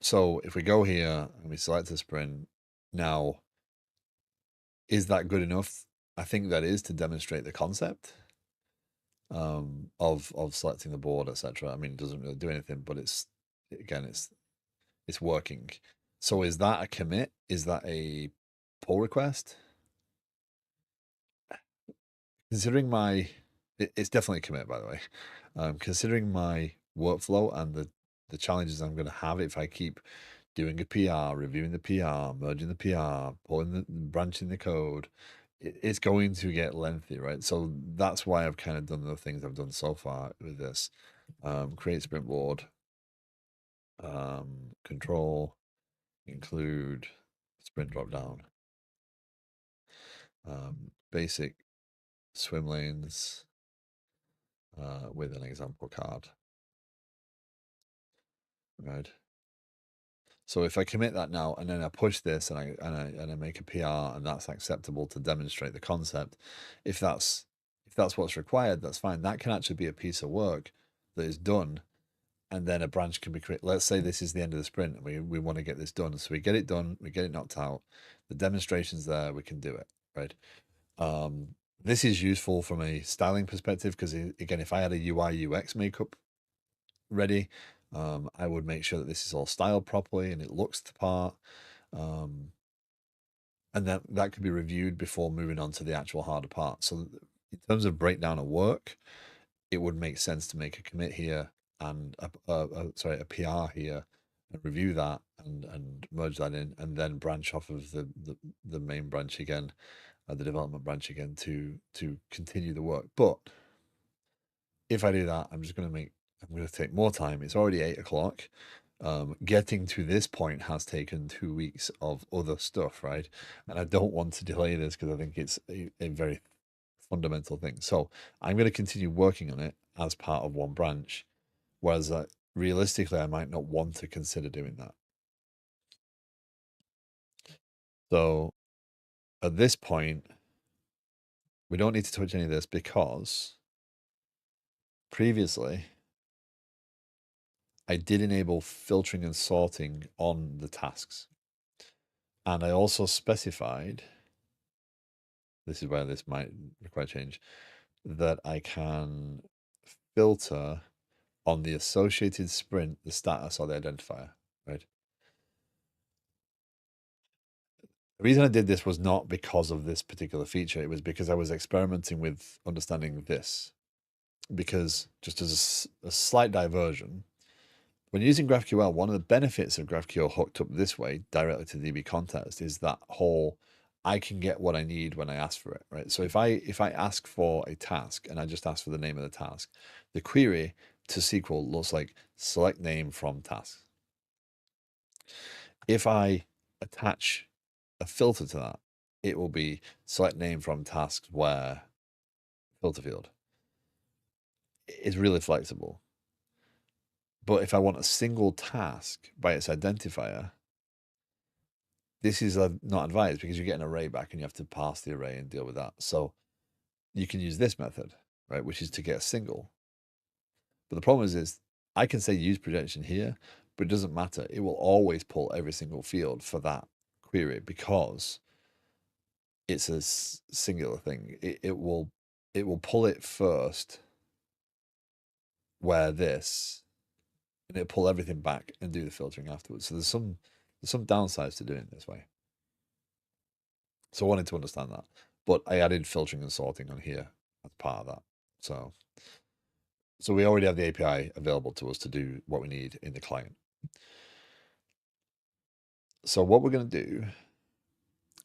So if we go here and we select a sprint, now is that good enough? I think that is to demonstrate the concept of selecting the board, etc. I mean, it doesn't really do anything, but it's again, it's working. So is that a commit? Is that a pull request? Considering my, it's definitely a commit, by the way. Considering my workflow and the challenges I'm going to have if I keep doing a PR, reviewing the PR, merging the PR, pulling branching the code, it's going to get lengthy, right? So that's why I've kind of done the things I've done so far with this. Create sprint board, control, include sprint drop down, basic swim lanes with an example card, right? So if I commit that now and then I push this and I make a PR and that's acceptable to demonstrate the concept, if that's what's required, that's fine. That can actually be a piece of work that is done, and then a branch can be created. Let's say this is the end of the sprint and we want to get this done. So we get it done, we get it knocked out, the demonstration's there, we can do it, right? This is useful from a styling perspective because, again, if I had a UI UX makeup ready, I would make sure that this is all styled properly and it looks the part. And that could be reviewed before moving on to the actual harder part. So in terms of breakdown of work, it would make sense to make a commit here and a PR here and review that and merge that in and then branch off of the main branch again, the development branch again to continue the work. But if I do that, I'm going to take more time. It's already 8 o'clock. Getting to this point has taken 2 weeks of other stuff, right? And I don't want to delay this because I think it's a very fundamental thing. So I'm going to continue working on it as part of one branch, whereas realistically, I might not want to consider doing that. So at this point, we don't need to touch any of this because previously I did enable filtering and sorting on the tasks. And I also specified, this is where this might require change, that I can filter on the associated sprint, the status or the identifier, right? The reason I did this was not because of this particular feature. It was because I was experimenting with understanding this. Because just as a slight diversion, when using GraphQL, one of the benefits of GraphQL hooked up this way directly to DB context is that whole I can get what I need when I ask for it, right? So if I ask for a task and I just ask for the name of the task, the query to SQL looks like select name from task. If I attach a filter to that, it will be select name from tasks where filter field. It's really flexible. But if I want a single task by its identifier, this is not advised because you get an array back and you have to parse the array and deal with that. So you can use this method, right, which is to get a single. But the problem is I can say use projection here, but it doesn't matter. It will always pull every single field for that query because it's a singular thing. It will pull it first where this, and it'll pull everything back and do the filtering afterwards. So there's some downsides to doing it this way. So I wanted to understand that. But I added filtering and sorting on here as part of that. So we already have the API available to us to do what we need in the client. So what we're going to do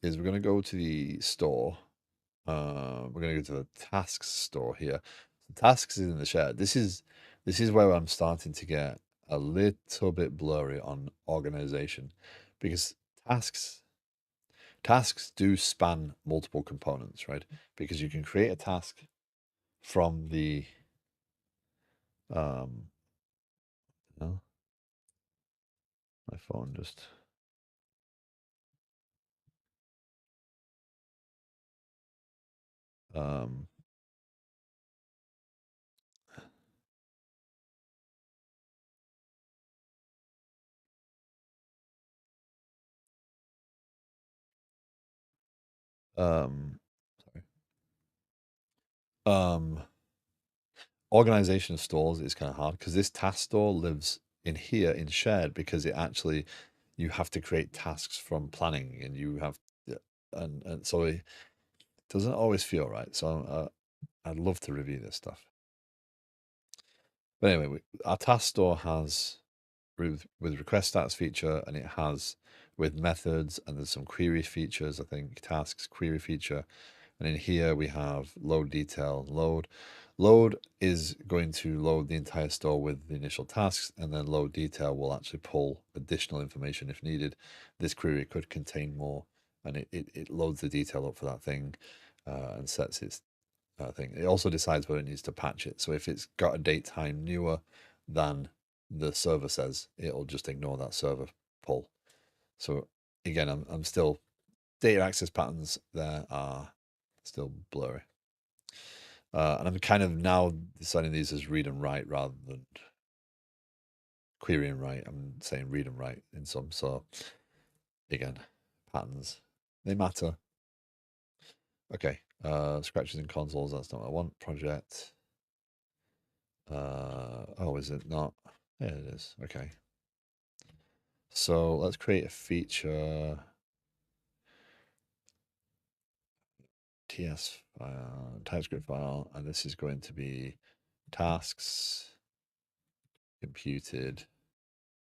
is we're going to go to the store. We're going to go to the tasks store here. So tasks is in the shared. This is where I'm starting to get a little bit blurry on organization because tasks do span multiple components, right? Because you can create a task from the no, my phone just um sorry. um Organization of stores is kind of hard because this task store lives in here in shared because it actually you have to create tasks from planning and you have and so it doesn't always feel right. So I'd love to review this stuff. But anyway, our task store has with request stats feature and it has with methods and there's some query features. I think tasks query feature. And in here we have load detail, load. Load is going to load the entire store with the initial tasks, and then load detail will actually pull additional information if needed. This query could contain more, and it loads the detail up for that thing and sets its thing. It also decides whether it needs to patch it. So if it's got a date time newer than the server says, it'll just ignore that server pull. So again, I'm still, data access patterns there are still blurry. And I'm kind of now deciding these as read and write rather than query and write. I'm saying read and write in some. So again, patterns, they matter. Okay, scratches and consoles, that's not what I want. Project. Oh, is it not? Yeah, it is. Okay. So let's create a feature. TS file, TypeScript file, and this is going to be tasks computed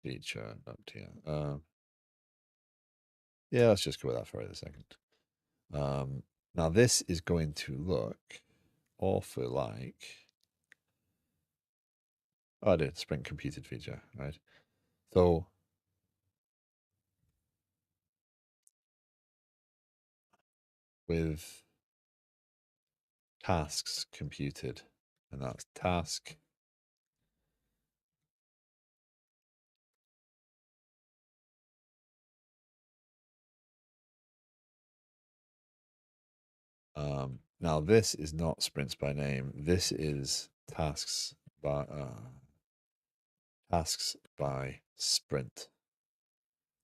feature. Yeah, let's just go with that for a second. Now this is going to look awfully like, oh, I did Sprint computed feature, right? So with tasks computed, and that's task. Now this is not sprints by name. This is tasks by sprint.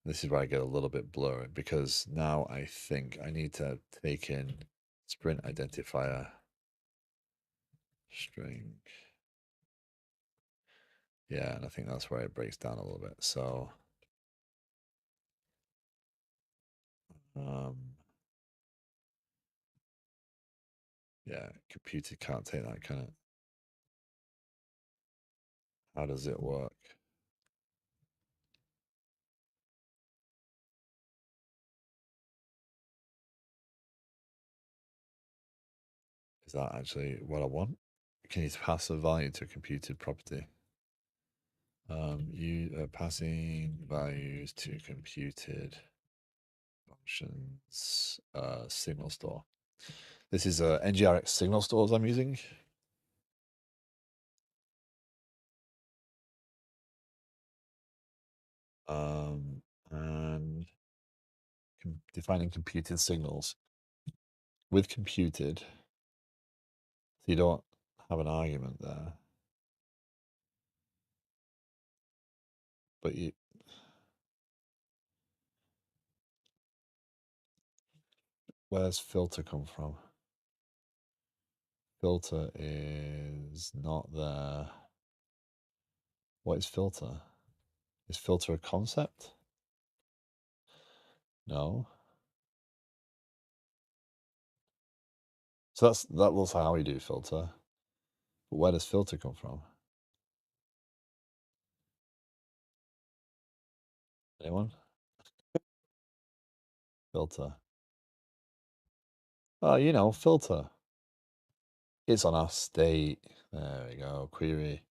This is where I get a little bit blurry because now I think I need to take in sprint identifier string. Yeah, and I think that's where it breaks down a little bit. So yeah, computer can't take that, can it? How does it work? Is that actually what I want? Can you pass a value to a computed property? You passing values to computed functions, signal store. This is NGRX signal stores I'm using. And defining computed signals with computed. So you don't have an argument there, but you. Where's filter come from? Filter is not there. What is filter? Is filter a concept? No. So that looks how we do filter. But where does filter come from? Anyone? Filter. Oh, you know, filter. It's on our state. There we go. Query.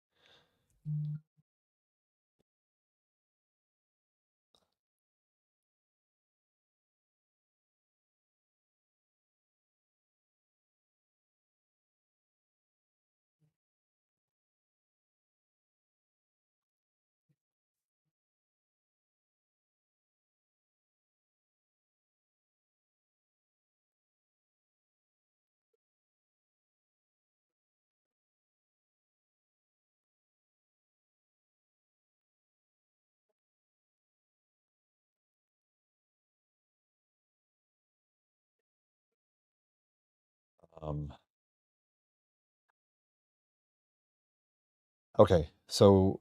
Okay, so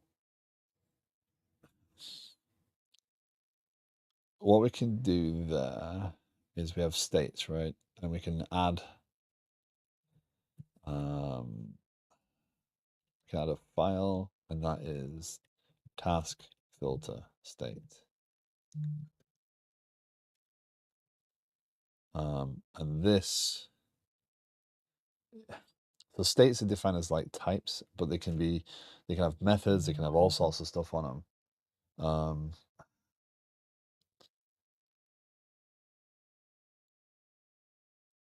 what we can do there is we have states, right? And we can add a file, and that is task filter state. And this, so states are defined as like types, but they can have methods, they can have all sorts of stuff on them.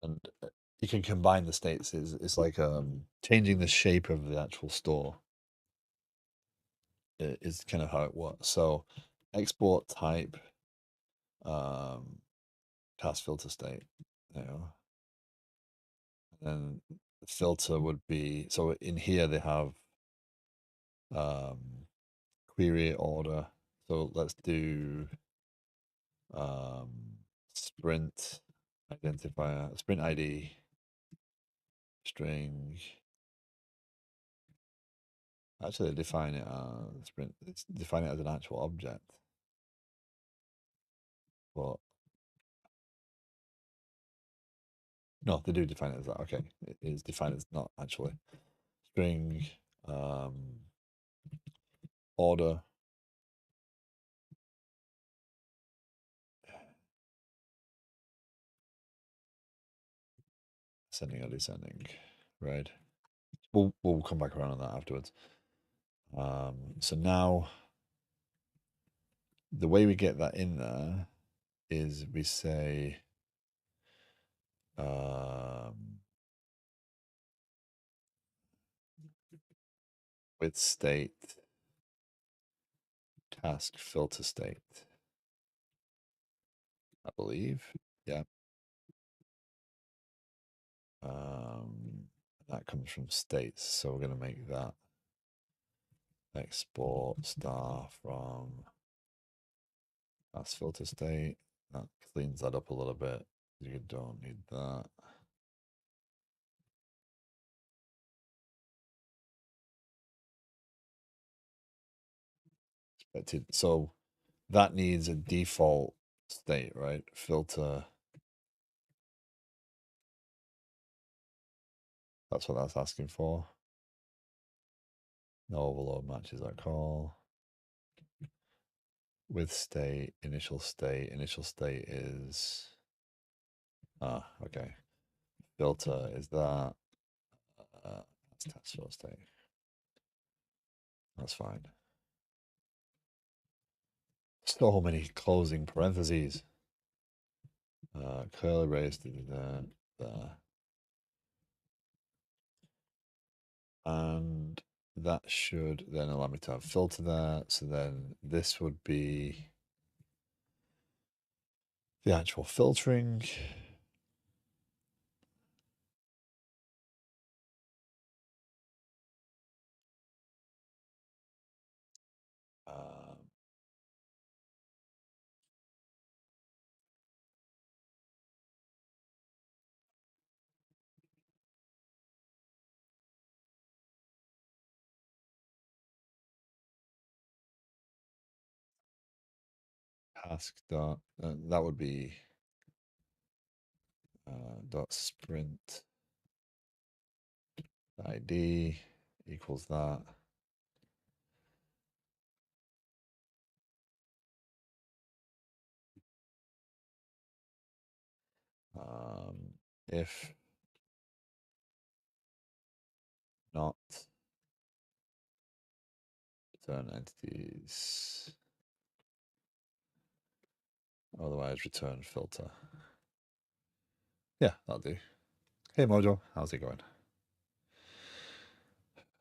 And you can combine the states. It's like changing the shape of the actual store is kind of how it works. So export type um, task filter state, you know, and then the filter would be so in here they have um, query order. So let's do um, sprint identifier, sprint ID string. Actually, define it as sprint. It's define it as an actual object, but no, they do define it as that. Okay, it is defined as not actually string um, order ascending or descending, right? We'll come back around on that afterwards. So now the way we get that in there is we say with state task filter state, I believe. Yeah. That comes from states, so we're going to make that export star from task filter state. That cleans that up a little bit. You don't need that. Expected. So that needs a default state, right? Filter. That's what that's asking for. No overload matches that call. With state, initial state. Initial state is okay. Filter is that. That's test filter state. That's fine. So many closing parentheses. Curly brace there. And that should then allow me to have filter there. So then this would be the actual filtering. Task dot that would be dot sprint ID equals that. If not, return entities. Otherwise, return filter. Yeah, that'll do. Hey Mojo, how's it going?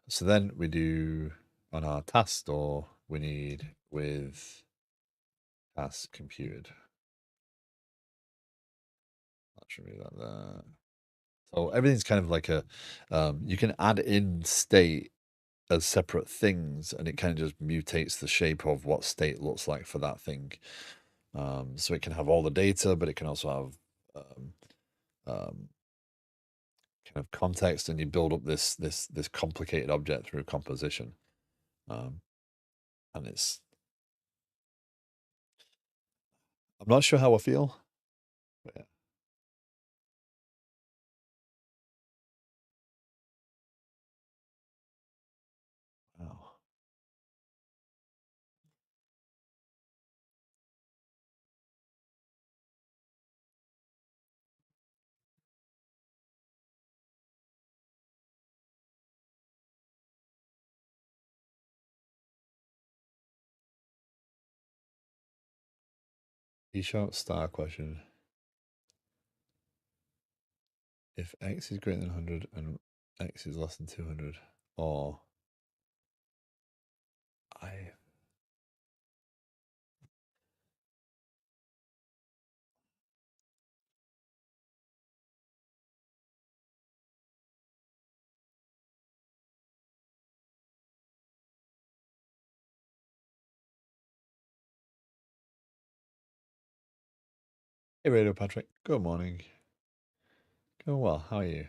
So then we do on our task store, we need with task computed. That should be that there. So everything's kind of like a, you can add in state as separate things and it kind of just mutates the shape of what state looks like for that thing. So it can have all the data, but it can also have kind of context, and you build up this complicated object through composition. And it's, I'm not sure how I feel, but yeah. Wow. E-sharp star question. if x is greater than 100 and x is less than 200, or I. Hey, Radio Patrick. Good morning. Going well. How are you?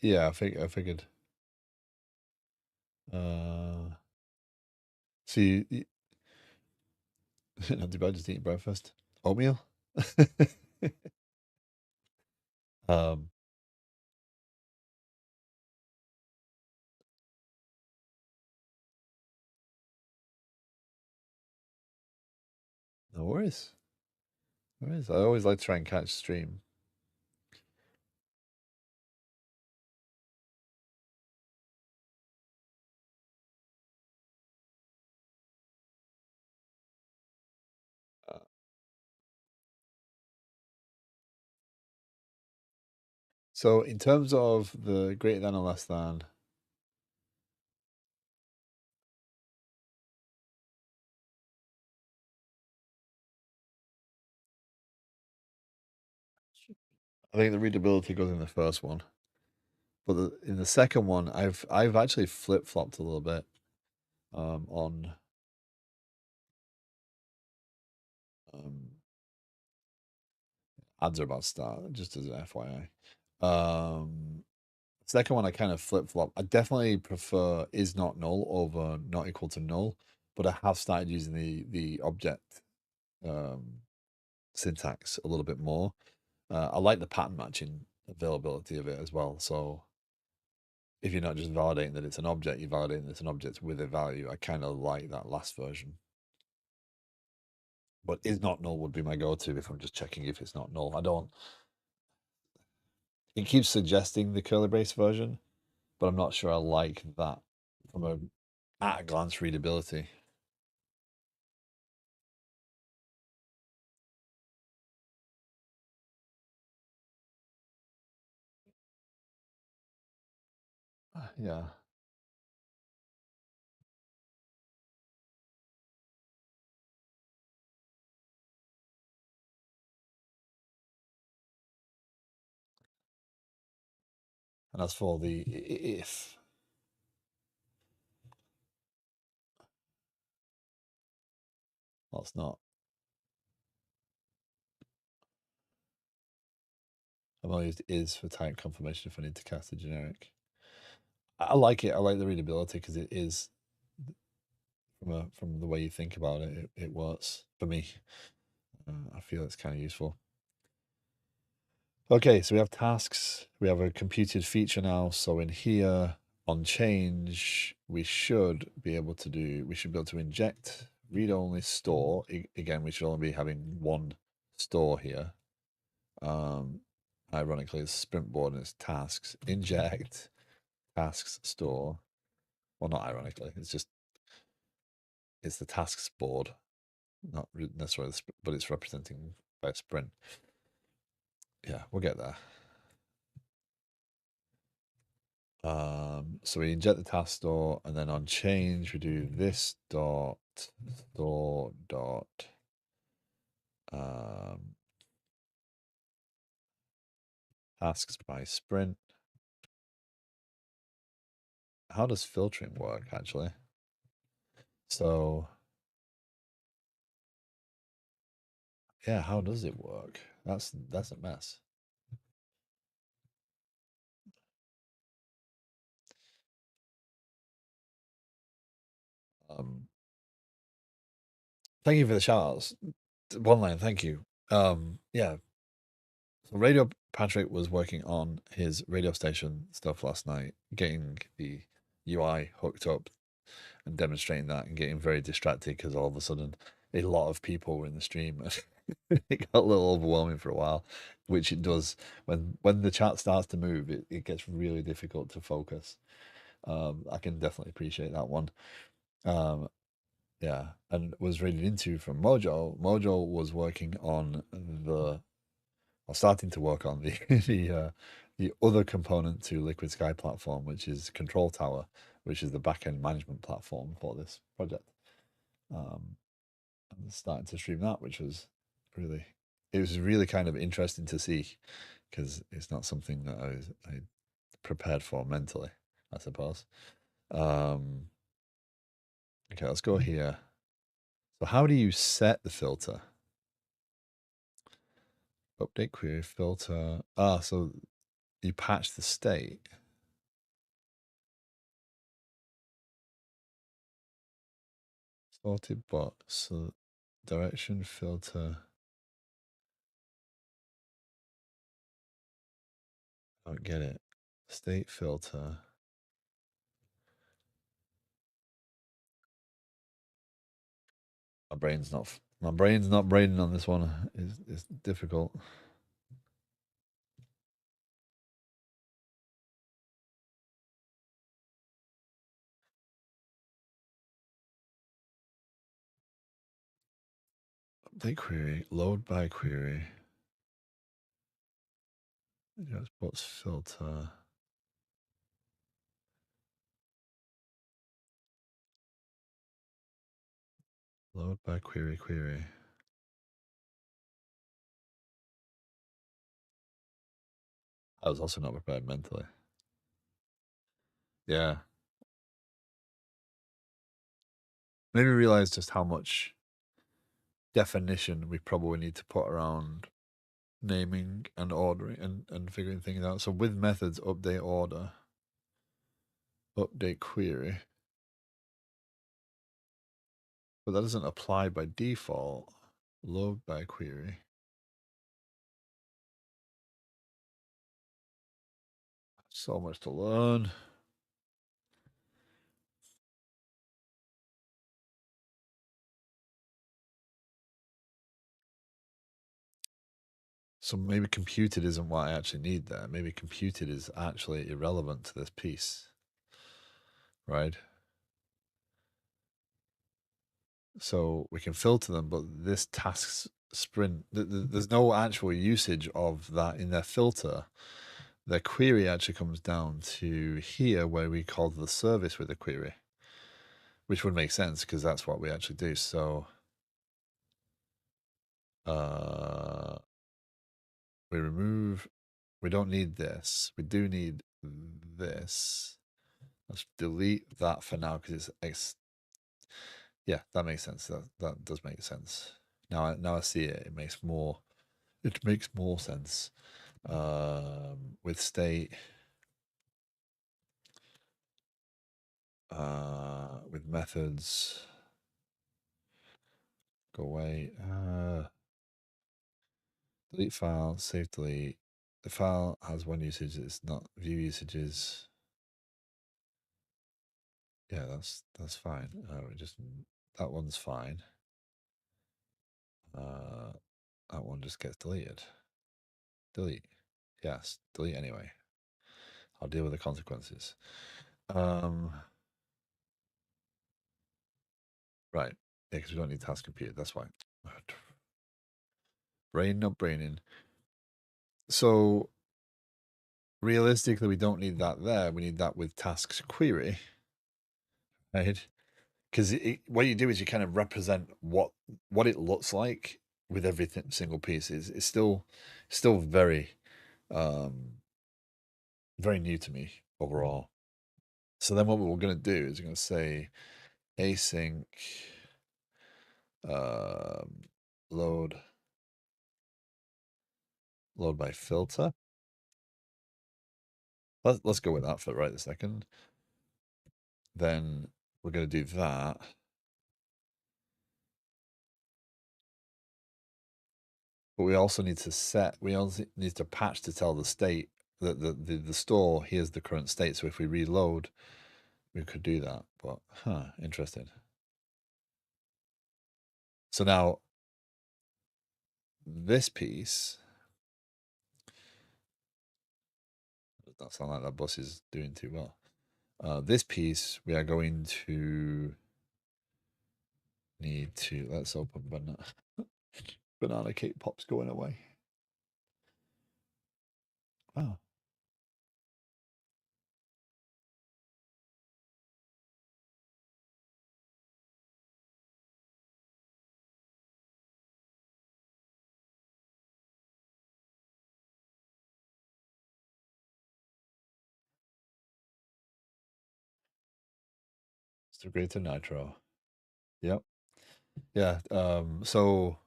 Yeah, I figured. Uh, so not too bad. Just eating breakfast. Oatmeal. um, no worries. No worries. I always like to try and catch stream. Uh, so in terms of the greater than or less than, I think the readability goes in the first one, but in the second one, I've actually flip flopped a little bit on um, ads are about to start, just as an FYI. Second one, I kind of flip flop. I definitely prefer is not null over not equal to null, but I have started using the object um, syntax a little bit more. I like the pattern matching availability of it as well. So if you're not just validating that it's an object, you're validating that it's an object with a value. I kind of like that last version. But is not null would be my go-to if I'm just checking if it's not null. I don't. It keeps suggesting the curly brace version, but I'm not sure I like that from a at a glance readability. Yeah. And as for the if, that's not. I've only used is for type confirmation if I need to cast a generic. I like it. I like the readability because it is from the way you think about it. It works for me. I feel it's kind of useful. Okay, so we have tasks. We have a computed feature now. So in here on change, we should be able to do. We should be able to inject read only store. Again, we should only be having one store here. Um, Ironically, it's sprint board and it's tasks. Inject tasks store. Well, not ironically, it's the tasks board, not necessarily, but it's representing by sprint. Yeah, we'll get there. So we inject the task store, and then on change we do this dot store dot um, tasks by sprint. How does filtering work actually? So yeah, how does it work? That's a mess. Um, Thank you for the shout outs. One line, thank you. Yeah. So Radio Patrick was working on his radio station stuff last night, getting the UI hooked up and demonstrating that and getting very distracted because all of a sudden a lot of people were in the stream. It got a little overwhelming for a while, which it does when the chat starts to move, it gets really difficult to focus. I can definitely appreciate that one. Um, yeah, and was reading into from Mojo. Mojo was working on or starting to work on the the other component to Liquid Sky platform, which is Control Tower, which is the backend management platform for this project. And starting to stream that, which was really, it was really kind of interesting to see because it's not something that I prepared for mentally, I suppose. Okay, let's go here. So how do you set the filter? Update query filter. So you patch the state. Sorted box. So direction filter. I don't get it. State filter. My brain's not braining on this one. It's difficult. Update query. Load by query. Just box filter. Load by query. I was also not prepared mentally. Yeah. Made me realize just how much definition we probably need to put around naming and ordering and figuring things out. So with methods, update order, update query. But that doesn't apply by default. Load by query. So much to learn. So maybe computed isn't what I actually need there. Maybe computed is actually irrelevant to this piece, right? So we can filter them, but this tasks sprint, there's no actual usage of that in their filter. Their query actually comes down to here where we call the service with a query, which would make sense because that's what we actually do. So we remove, we don't need this. We do need this. Let's delete that for now because yeah, that makes sense. That does make sense. Now I see it. It makes more sense. With state, with methods, go away. Delete file, save delete. The file has one usage. It's not view usages. Yeah, that's fine. We just that one's fine. That one just gets deleted. Delete. Yes, delete anyway. I'll deal with the consequences. Right. Yeah, because we don't need task compute. That's why. Brain, not braining. So realistically, we don't need that there. We need that with tasks query, right? Because what you do is you kind of represent what it looks like with everything single piece. It's still very very new to me overall. So then what we're going to do is we're going to say async um, load by filter. Let's go with that for right a second. Then we're going to do that. But we also need to patch to tell the state that the store, here's the current state. So if we reload, we could do that. But interesting. So now this piece does not sound like that bus is doing too well. This piece, we are going to need to, let's open banana cake pops going away. Oh. It's the greater nitro. Yep. Yeah. So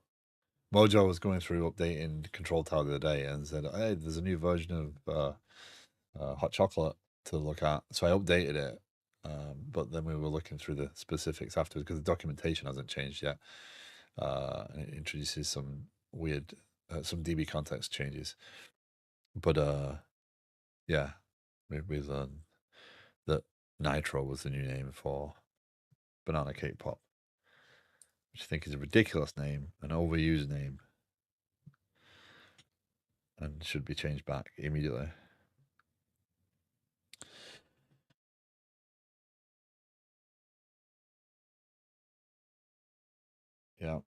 Mojo was going through updating Control Tower the other day and said, "Hey, there's a new version of hot chocolate to look at." So I updated it, but then we were looking through the specifics afterwards because the documentation hasn't changed yet, and it introduces some weird, some DB context changes. But yeah, we learned that Nitro was the new name for Banana Cake Pop, which I think is a ridiculous name, an overused name, and should be changed back immediately. Yeah.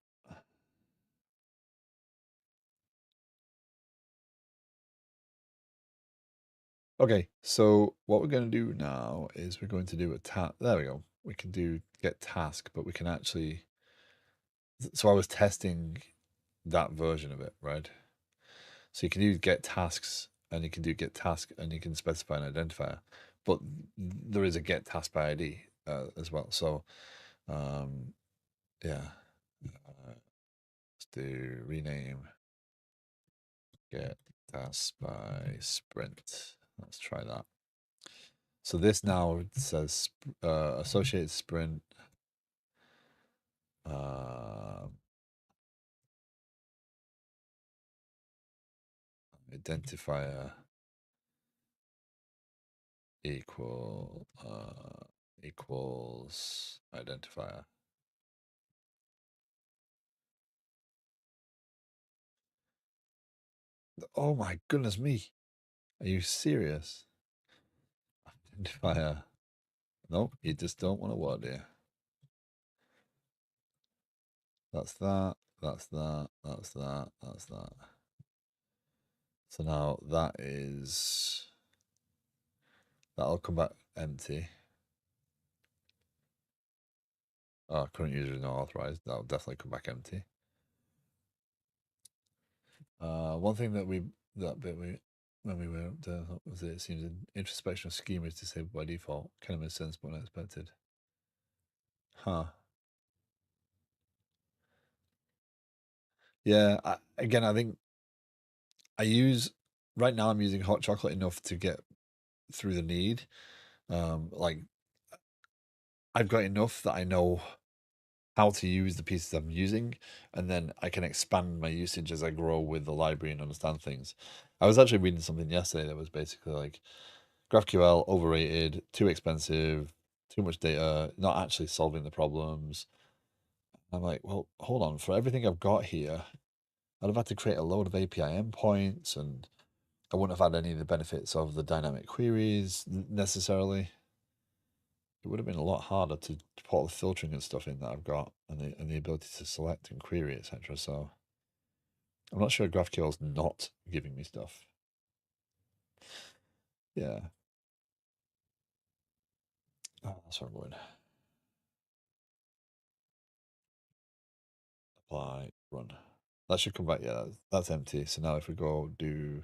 Okay, so what we're going to do now is we're going to do a task. There we go. We can do get task, but we can actually. So I was testing that version of it, right? So you can do get tasks, and you can do get task, and you can specify an identifier, but there is a get task by ID as well. So um, yeah, let's do rename get task by sprint. Let's try that. So this now says associated sprint. Identifier equals identifier. Oh my goodness me. Are you serious? Identifier. Nope, you just don't want to word here. That's that, that's that, that's that, that's that. So now that'll come back empty. Oh, current user is not authorized. That'll definitely come back empty. One thing that when we were up there was it seems an introspection of schema is disabled by default. Kind of makes sense, but unexpected. Huh. Yeah. Again, I think I use right now. I'm using hot chocolate enough to get through the need. Like I've got enough that I know how to use the pieces I'm using, and then I can expand my usage as I grow with the library and understand things. I was actually reading something yesterday that was basically like GraphQL overrated, too expensive, too much data, not actually solving the problems. I'm like, well, hold on. For everything I've got here, I'd have had to create a load of API endpoints, and I wouldn't have had any of the benefits of the dynamic queries necessarily. It would have been a lot harder to put all the filtering and stuff in that I've got, and the ability to select and query, etc. So I'm not sure GraphQL's not giving me stuff. Yeah. Oh, that's what I'm going. Apply, run. That should come back. Yeah, that's empty. So now if we go do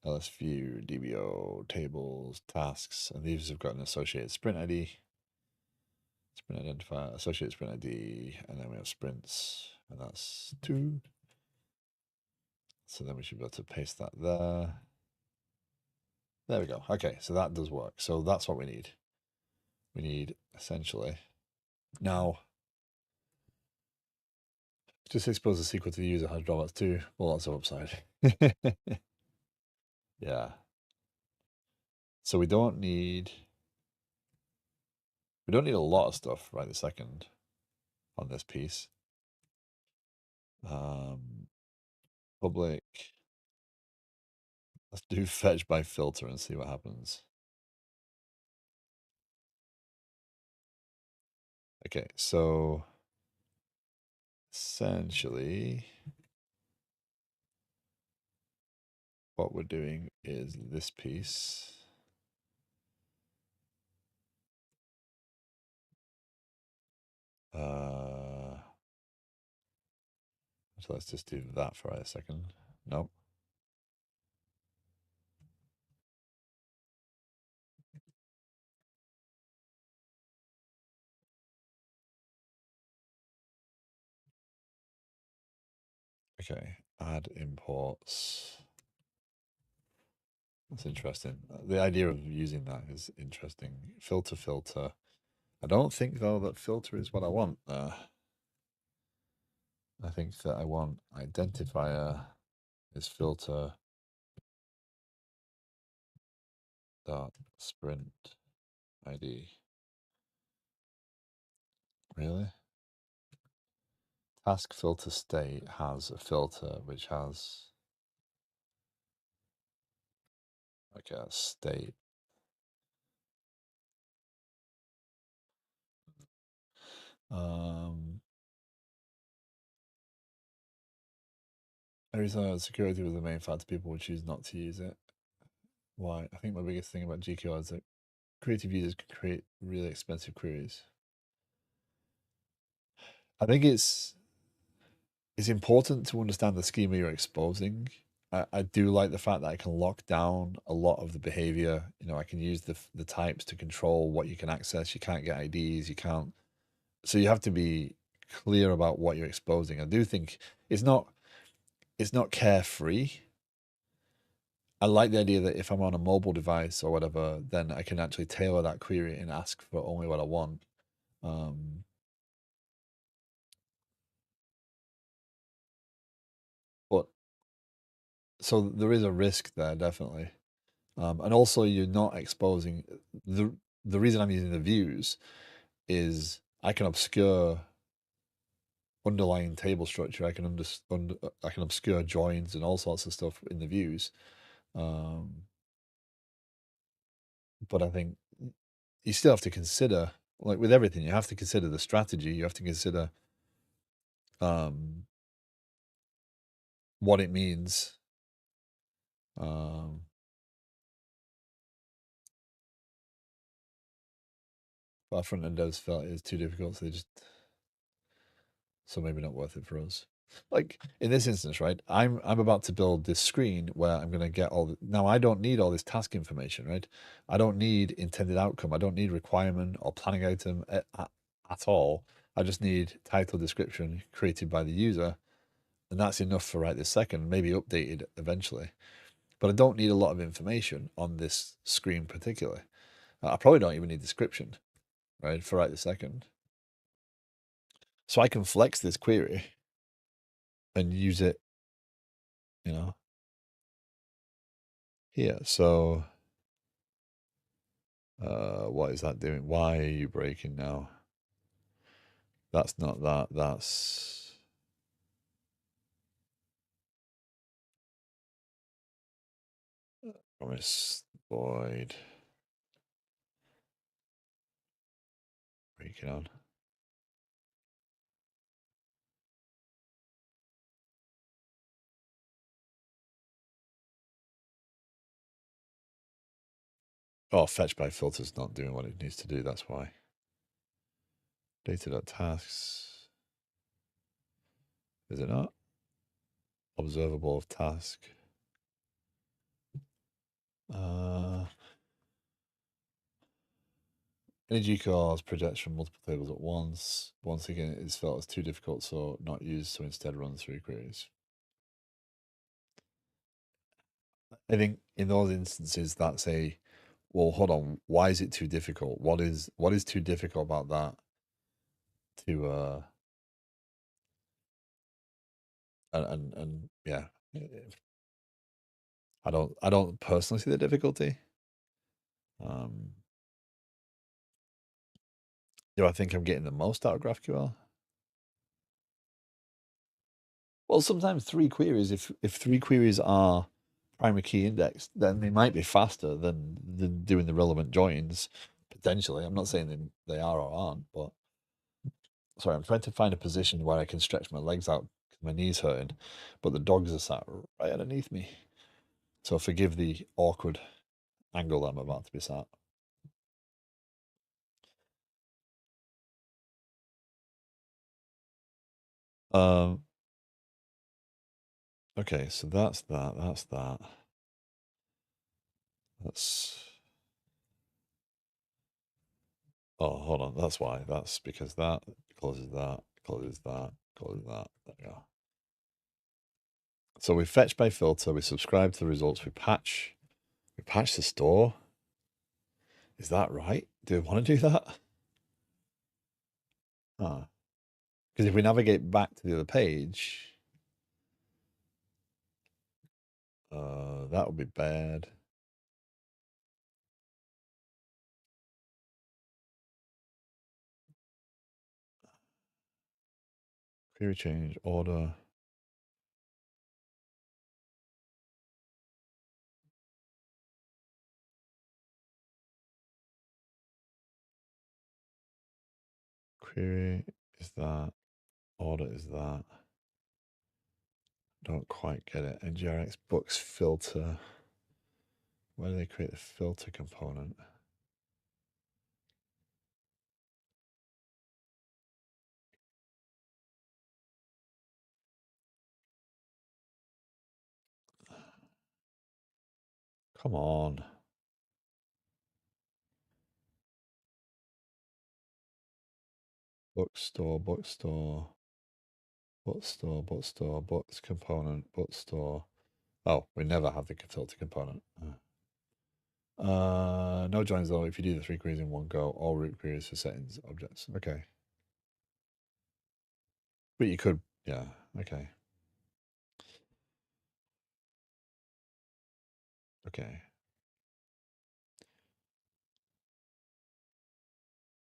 ls view, DBO, tables, tasks, and these have got an associated sprint ID, sprint identifier, associated sprint ID, and then we have sprints, and that's 2. So then we should be able to paste that there. There we go. Okay, so that does work. So that's what we need. We need essentially now just expose the SQL to the user has drawbacks too. Well, that's the upside. Yeah. So we don't need a lot of stuff right this second on this piece. Public. Let's do fetch by filter and see what happens. Okay, so essentially what we're doing is this piece. So let's just do that for a second. Nope. Okay, add imports. That's interesting. The idea of using that is interesting. Filter, filter. I don't think, though, that filter is what I want. I think that I want identifier is filter dot sprint ID. Really? Task filter state has a filter which has like a state. Every time security was the main factor, people would choose not to use it. Why? I think my biggest thing about GQR is that creative users can create really expensive queries. I think it's important to understand the schema you're exposing. I do like the fact that I can lock down a lot of the behavior. You know, I can use the types to control what you can access. You can't get IDs. You can't. So you have to be clear about what you're exposing. I do think it's not carefree. I like the idea that if I'm on a mobile device or whatever, then I can actually tailor that query and ask for only what I want. But so there is a risk there, definitely. And also you're not exposing the reason I'm using the views is I can obscure underlying table structure. I can I can obscure joins and all sorts of stuff in the views. But I think you still have to consider, like with everything, you have to consider the strategy. You have to consider what it means. But our front end devs felt it was too difficult, so maybe not worth it for us. Like in this instance, right? I'm about to build this screen where I'm going to get now I don't need all this task information, right? I don't need intended outcome. I don't need requirement or planning item at all. I just need title description created by the user, and that's enough for right this second, maybe updated eventually. But I don't need a lot of information on this screen particularly. I probably don't even need description, right, for right this second. So I can flex this query and use it, you know, here. So what is that doing? Why are you breaking now? That's not that. That's promise void. Breaking on. Oh, fetch by filter's not doing what it needs to do. That's why. Data.tasks. Is it not? Observable of task. Energy cars projects from multiple tables at once. Once again, it is felt as too difficult, so not used, so instead run through queries. I think in those instances, that's well, hold on, why is it too difficult? What is too difficult about that to and yeah. I don't personally see the difficulty. Do I think I'm getting the most out of GraphQL? Well, sometimes three queries, if three queries are primary key indexed, then they might be faster than doing the relevant joins, potentially. I'm not saying they are or aren't, but Sorry, I'm trying to find a position where I can stretch my legs out because my knee's hurting, but the dogs are sat right underneath me. So forgive the awkward angle that I'm about to be sat. Um, okay, so that's that. That's that. That's. Oh, hold on. That's why. That's because that closes that, closes that, closes that. There we go. So we fetch by filter, we subscribe to the results, we patch the store. Is that right? Do we want to do that? Ah, because if we navigate back to the other page, that would be bad. Query change, order. Query is that, order is that. Don't quite get it. NGRX books filter. Where do they create the filter component? Come on. Bookstore, bookstore, bookstore, bookstore, books component, bookstore. Oh, we never have the filter component. No joins though. If you do the 3 queries in one go, all root queries for settings objects. Okay. But you could, yeah, okay. Okay.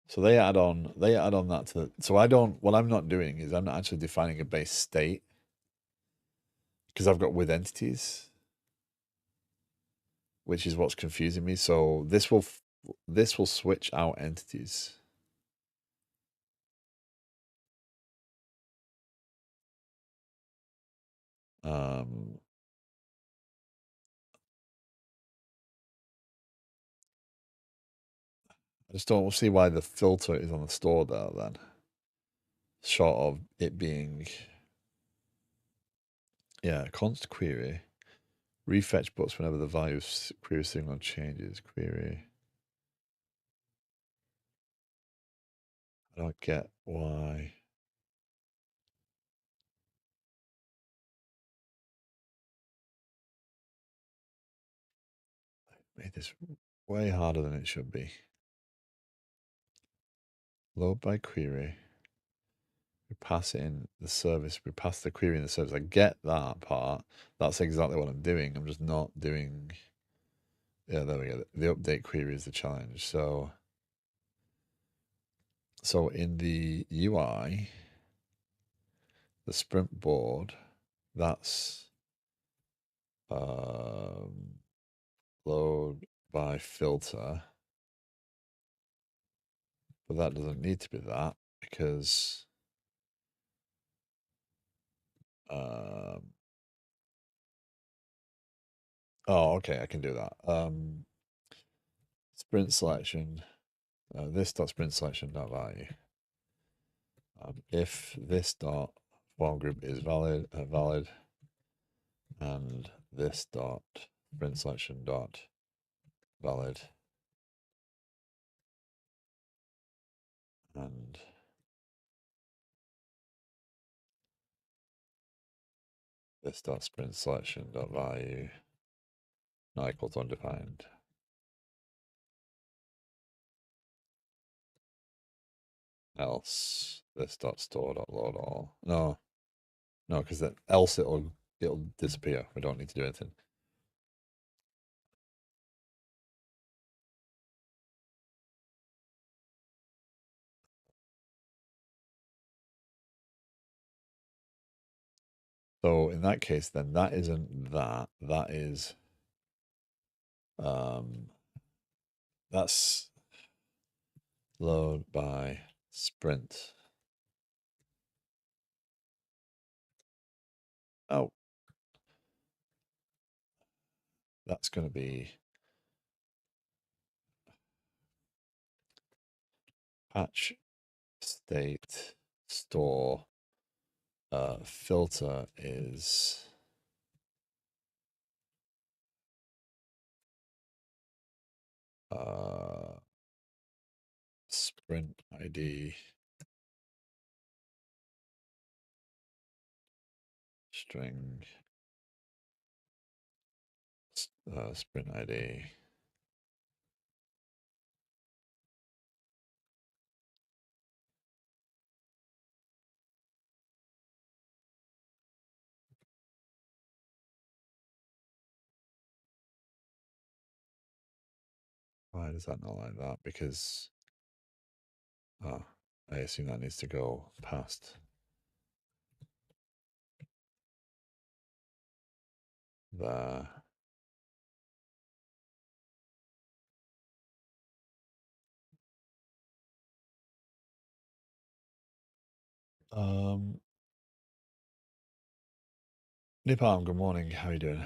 So they add on that to the, so I don't, what I'm not doing is I'm not actually defining a base state because I've got with entities, which is what's confusing me. So this will switch out entities. Um, I just don't see why the filter is on the store there then. Short of it being, yeah, const query, refetch books whenever the value of query signal changes. Query. I don't get why. I made this way harder than it should be. Load by query. We pass it in the service. We pass the query in the service. I get that part. That's exactly what I'm doing. I'm just not doing. Yeah, there we go. The update query is the challenge. So in the UI, the sprint board, that's load by filter, but that doesn't need to be that because um, oh, okay, I can do that. Sprint selection, this dot sprint selection dot value. If this dot form group is valid, and this dot sprint selection dot valid, and this dot sprint selection dot value not equal to undefined. Else this dot store dot load all. No, because else it'll disappear. We don't need to do anything. So in that case, then that isn't that. That is that's load by sprint. Oh, that's going to be patch state store filter is sprint ID string sprint ID. Why does that not like that? Because I assume that needs to go past the Nipalm, good morning. How are you doing?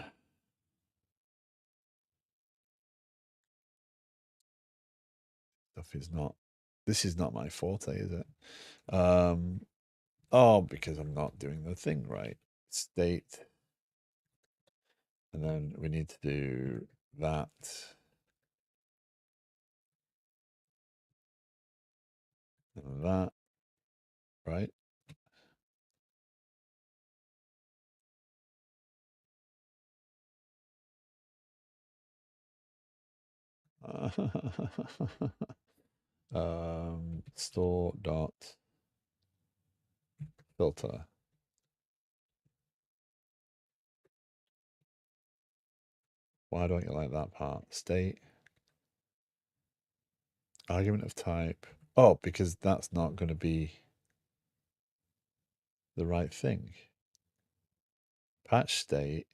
Stuff is not. This is not my forte, is it? Oh, because I'm not doing the thing right. State, and then we need to do that. And that, right? Store dot filter. Why don't you like that part? State argument of type. Oh, because that's not going to be the right thing. Patch state.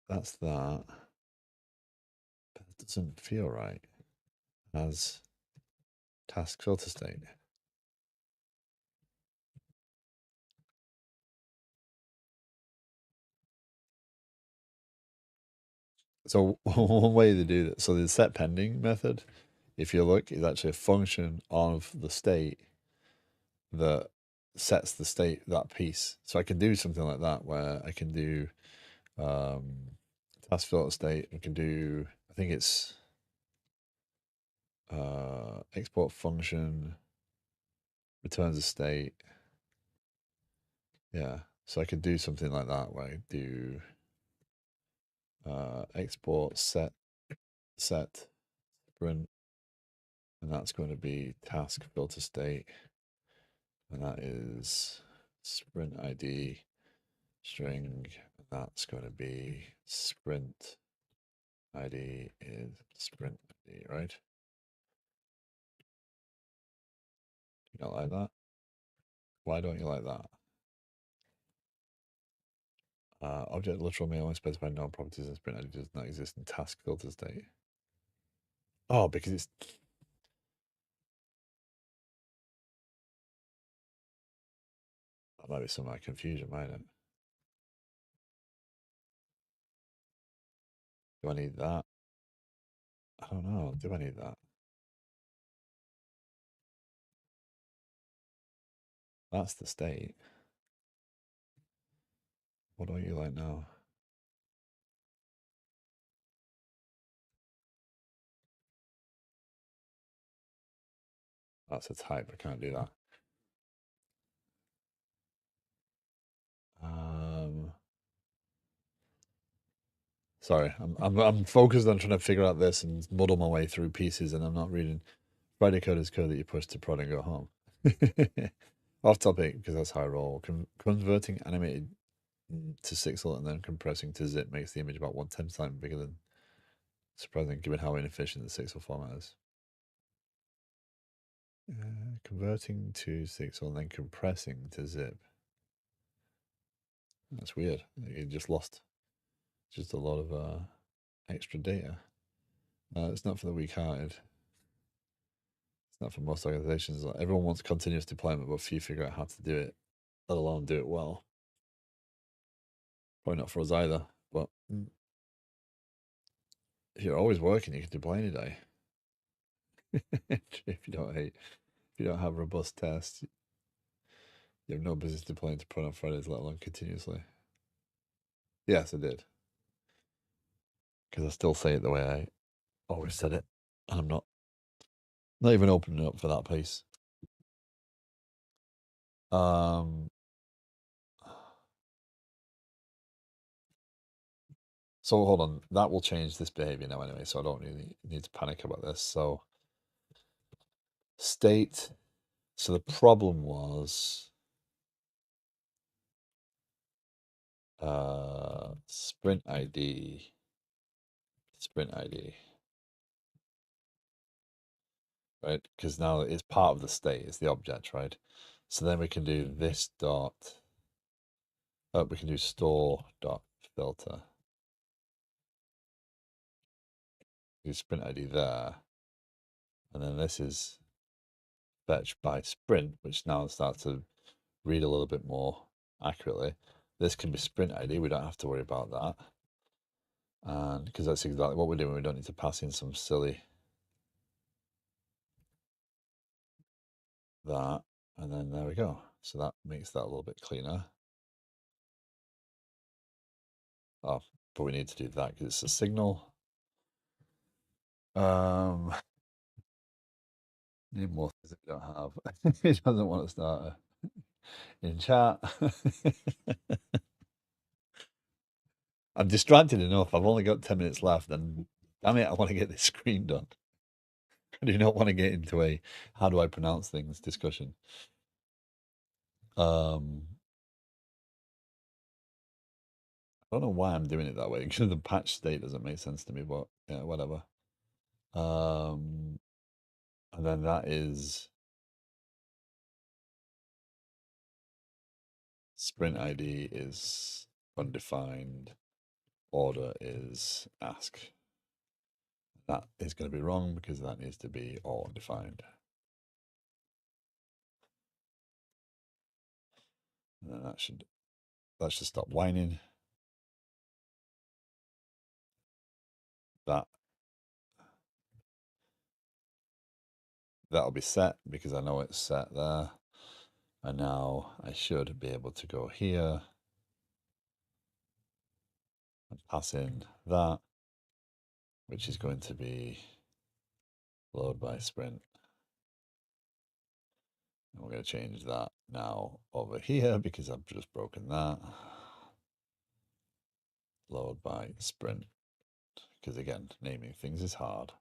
That's that. But it doesn't feel right as task filter state. So one way to do that, so the set pending method, if you look, is actually a function of the state that sets the state that piece. So I can do something like that where I can do task filter state. I can do, I think it's export function returns a state. Yeah, so I could do something like that where I do export set sprint, and that's going to be task filter state, and that is sprint ID string, and that's going to be sprint ID is sprint ID, right? You don't like that? Why don't you like that? Object literal may only specify no properties and sprint ID does not exist in task filter state. Oh, because it's that might be some of my confusion, might it? Do I need that? I don't know. Do I need that? That's the state. What don't you like now? That's a type. I can't do that. Sorry, I'm focused on trying to figure out this and muddle my way through pieces, and I'm not reading. Friday code is code that you push to prod and go home. Off topic because that's how I roll. Converting animated to sixel and then compressing to zip makes the image about 1/10 times bigger than surprising, given how inefficient the sixel format is. Converting to sixel and then compressing to zip. That's weird. You just lost just a lot of extra data. It's not for the weak-hearted. It's not for most organizations. Like, everyone wants continuous deployment, but few figure out how to do it, let alone do it well. Probably not for us either. But if you're always working, you can deploy any day. If you don't have robust tests, you have no business deploying to prod on Fridays, let alone continuously. Yes, I did. Because I still say it the way I always said it. And I'm not even opening up for that piece. So hold on, that will change this behavior now anyway, so I don't really need to panic about this. So state, so the problem was sprint ID, right? Because now it's part of the state, it's the object, right? So then we can do this dot, we can do store dot filter. Do sprint ID there. And then this is fetched by sprint, which now starts to read a little bit more accurately. This can be sprint ID. We don't have to worry about that. And because that's exactly what we're doing. We don't need to pass in some silly that. And then there we go. So that makes that a little bit cleaner. Oh, but we need to do that because it's a signal. Need more things that we don't have. He doesn't want to start in chat. I'm distracted enough. I've only got 10 minutes left, and damn it, I want to get this screen done. I do not want to get into a how do I pronounce things discussion. I don't know why I'm doing it that way because the patch state doesn't make sense to me, but yeah, whatever. And then that is sprint ID is undefined, order is ask. That is going to be wrong because that needs to be all defined. And then that should stop whining. That'll be set because I know it's set there. And now I should be able to go here and pass in that, which is going to be load by sprint. And we're going to change that now over here because I've just broken that. Load by sprint. Because again, naming things is hard.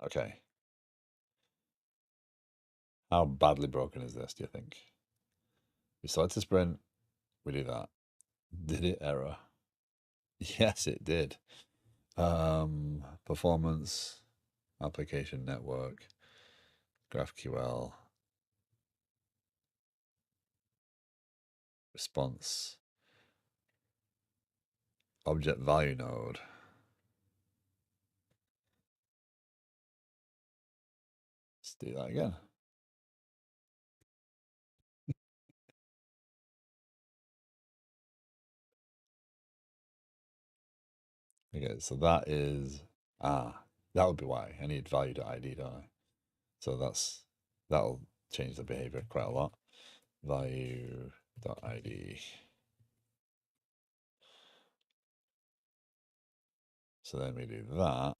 Okay. How badly broken is this, do you think? We select a sprint, we do that. Did it error? Yes, it did. Performance, application network, GraphQL, response, object value node. Let's do that again. Okay, so that is, that would be why. I need value.id, don't I? So that'll change the behavior quite a lot. Value.id. So then we do that.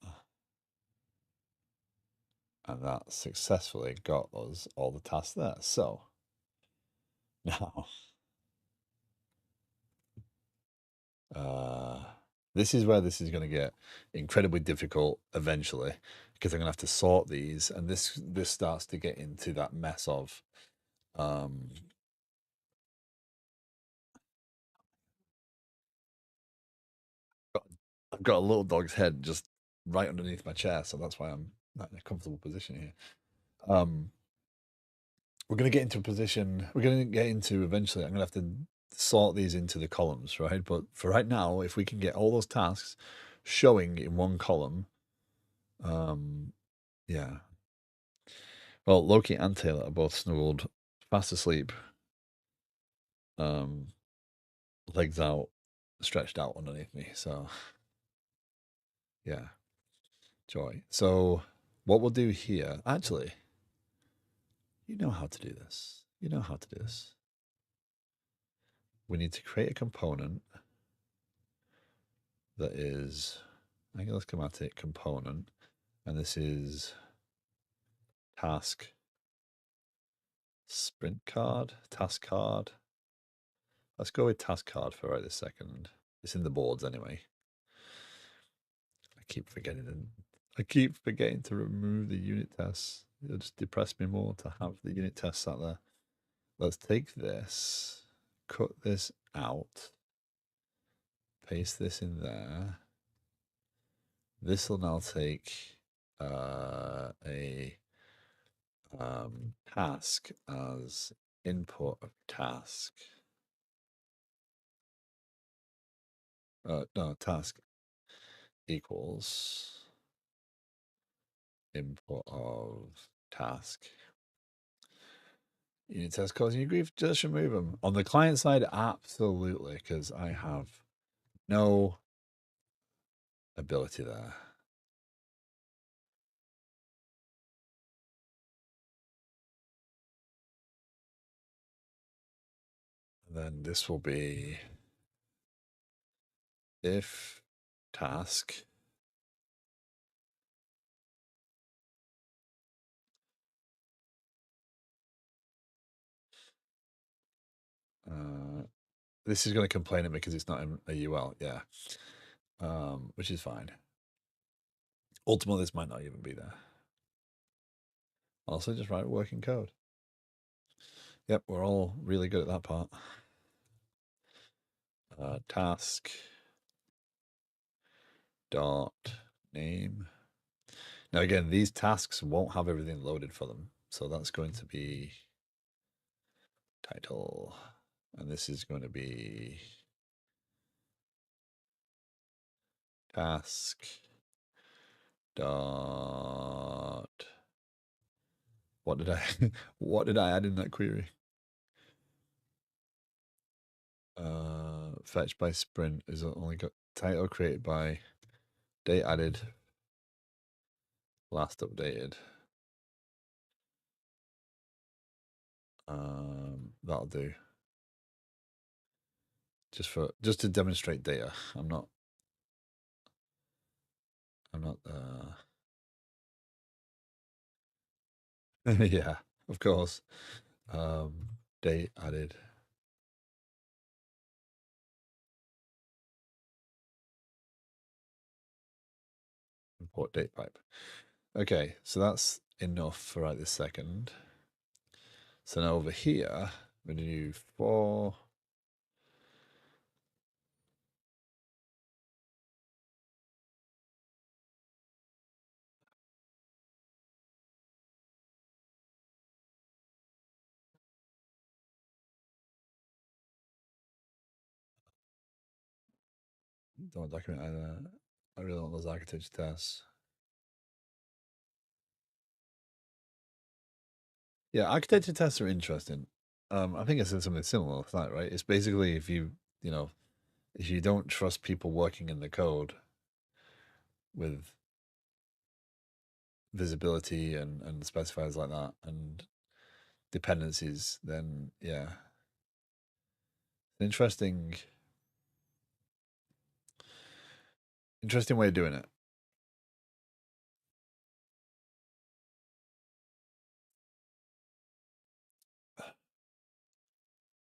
And that successfully got us all the tasks there. So now, this is where this is going to get incredibly difficult eventually because I'm going to have to sort these, and this starts to get into that mess of I've got a little dog's head just right underneath my chair, so that's why I'm not in a comfortable position here. We're going to get into a position, we're going to get into eventually, I'm going to have to sort these into the columns, right? But for right now, if we can get all those tasks showing in one column, Yeah. Well, Loki and Taylor are both snuggled fast asleep, um, legs out, stretched out underneath me. So, yeah, joy. So, what we'll do here, actually, you know how to do this. You know how to do this. We need to create a component that is Angular schematic component, and this is task sprint card, task card. Let's go with task card for right this second. It's in the boards anyway. I keep forgetting to remove the unit tests. It'll just depress me more to have the unit tests out there. Let's take this, cut this out, paste this in there. This will now take a task as input of task. No, task equals input of task. Unit test causing you grief, just remove them. On the client side, absolutely, because I have no ability there. And then this will be if task this is going to complain at me because it's not in a UL, yeah, which is fine. Ultimately, this might not even be there. Also, just write working code. Yep, we're all really good at that part. Task dot name. Now again, these tasks won't have everything loaded for them, so that's going to be title, and this is going to be task dot. What did I what did I add in that query? Fetch by sprint is only got title created by date added, last updated. That'll do. Just to demonstrate data. I'm not yeah, of course. Date added. Import date pipe. Okay, so that's enough for right this second. So now over here, I'm going to do for don't document either. I really want those architecture tests. Yeah, architecture tests are interesting. I think I said something similar to that, right? It's basically if you know, if you don't trust people working in the code with visibility and specifiers like that and dependencies, then yeah, interesting, interesting way of doing it.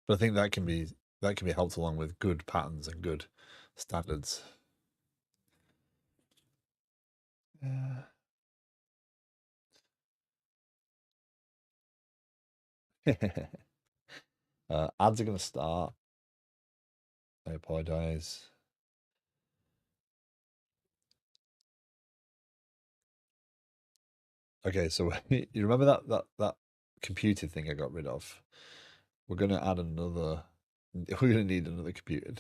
But I think that can be helped along with good patterns and good standards. Yeah. Ads are going to start. I apologize. Okay, so you remember that computer thing I got rid of? We're going to add another. We're going to need another computer.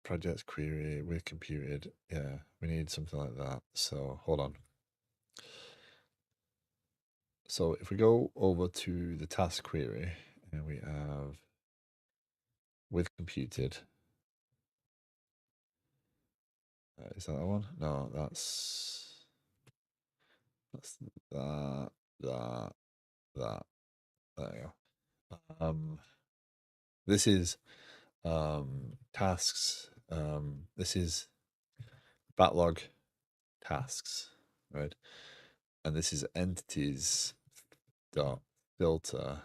Projects query with computed. Yeah, we need something like that. So hold on. So if we go over to the task query and we have with computed, is that one? No, that's that, that, that. There you go. This is tasks. This is backlog tasks, right? And this is entities dot filter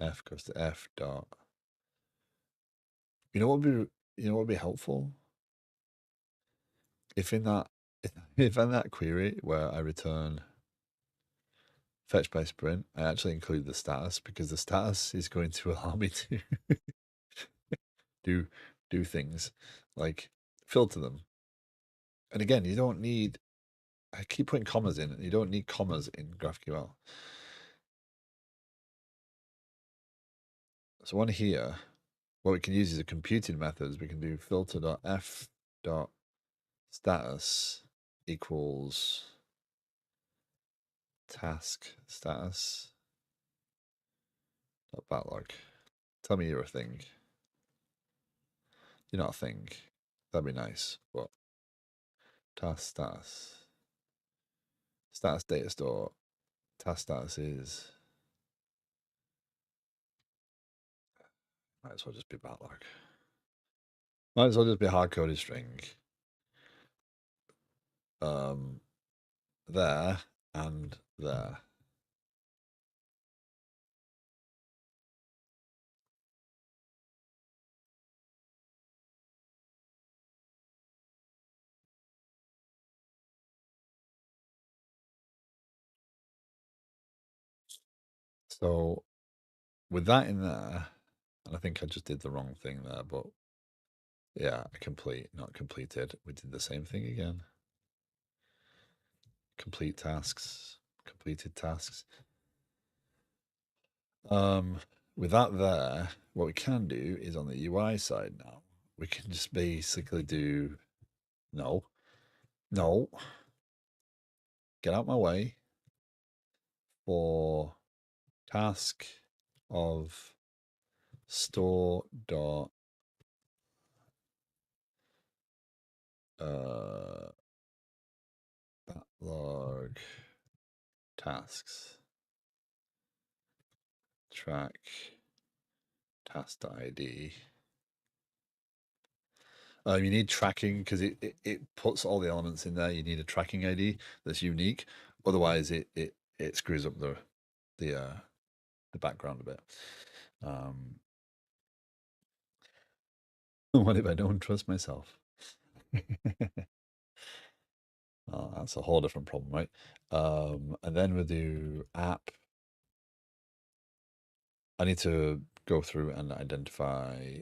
f goes to f dot. You know what would be helpful if in that if in that query where I return fetch by sprint, I actually include the status, because the status is going to allow me to do things like filter them. And again, you don't need, I keep putting commas in, and you don't need commas in GraphQL. So on here, what we can use is a computing methods. We can do filter.f.status equals task status dot backlog. Tell me you're a thing. You're not a thing. That'd be nice. But task status data store, task status is, might as well just be backlog. Might as well just be a hard-coded string. There and there. So with that in there, and I think I just did the wrong thing there, but yeah, complete, not completed. We did the same thing again. Complete tasks, completed tasks. With that there, what we can do is on the UI side now, we can just basically do no, get out my way for task of store dot backlog tasks track task ID. You need tracking because it puts all the elements in there. You need a tracking ID that's unique. Otherwise, it screws up the background a bit. What if I don't trust myself? Oh, that's a whole different problem, right? And then we'll do app. I need to go through and identify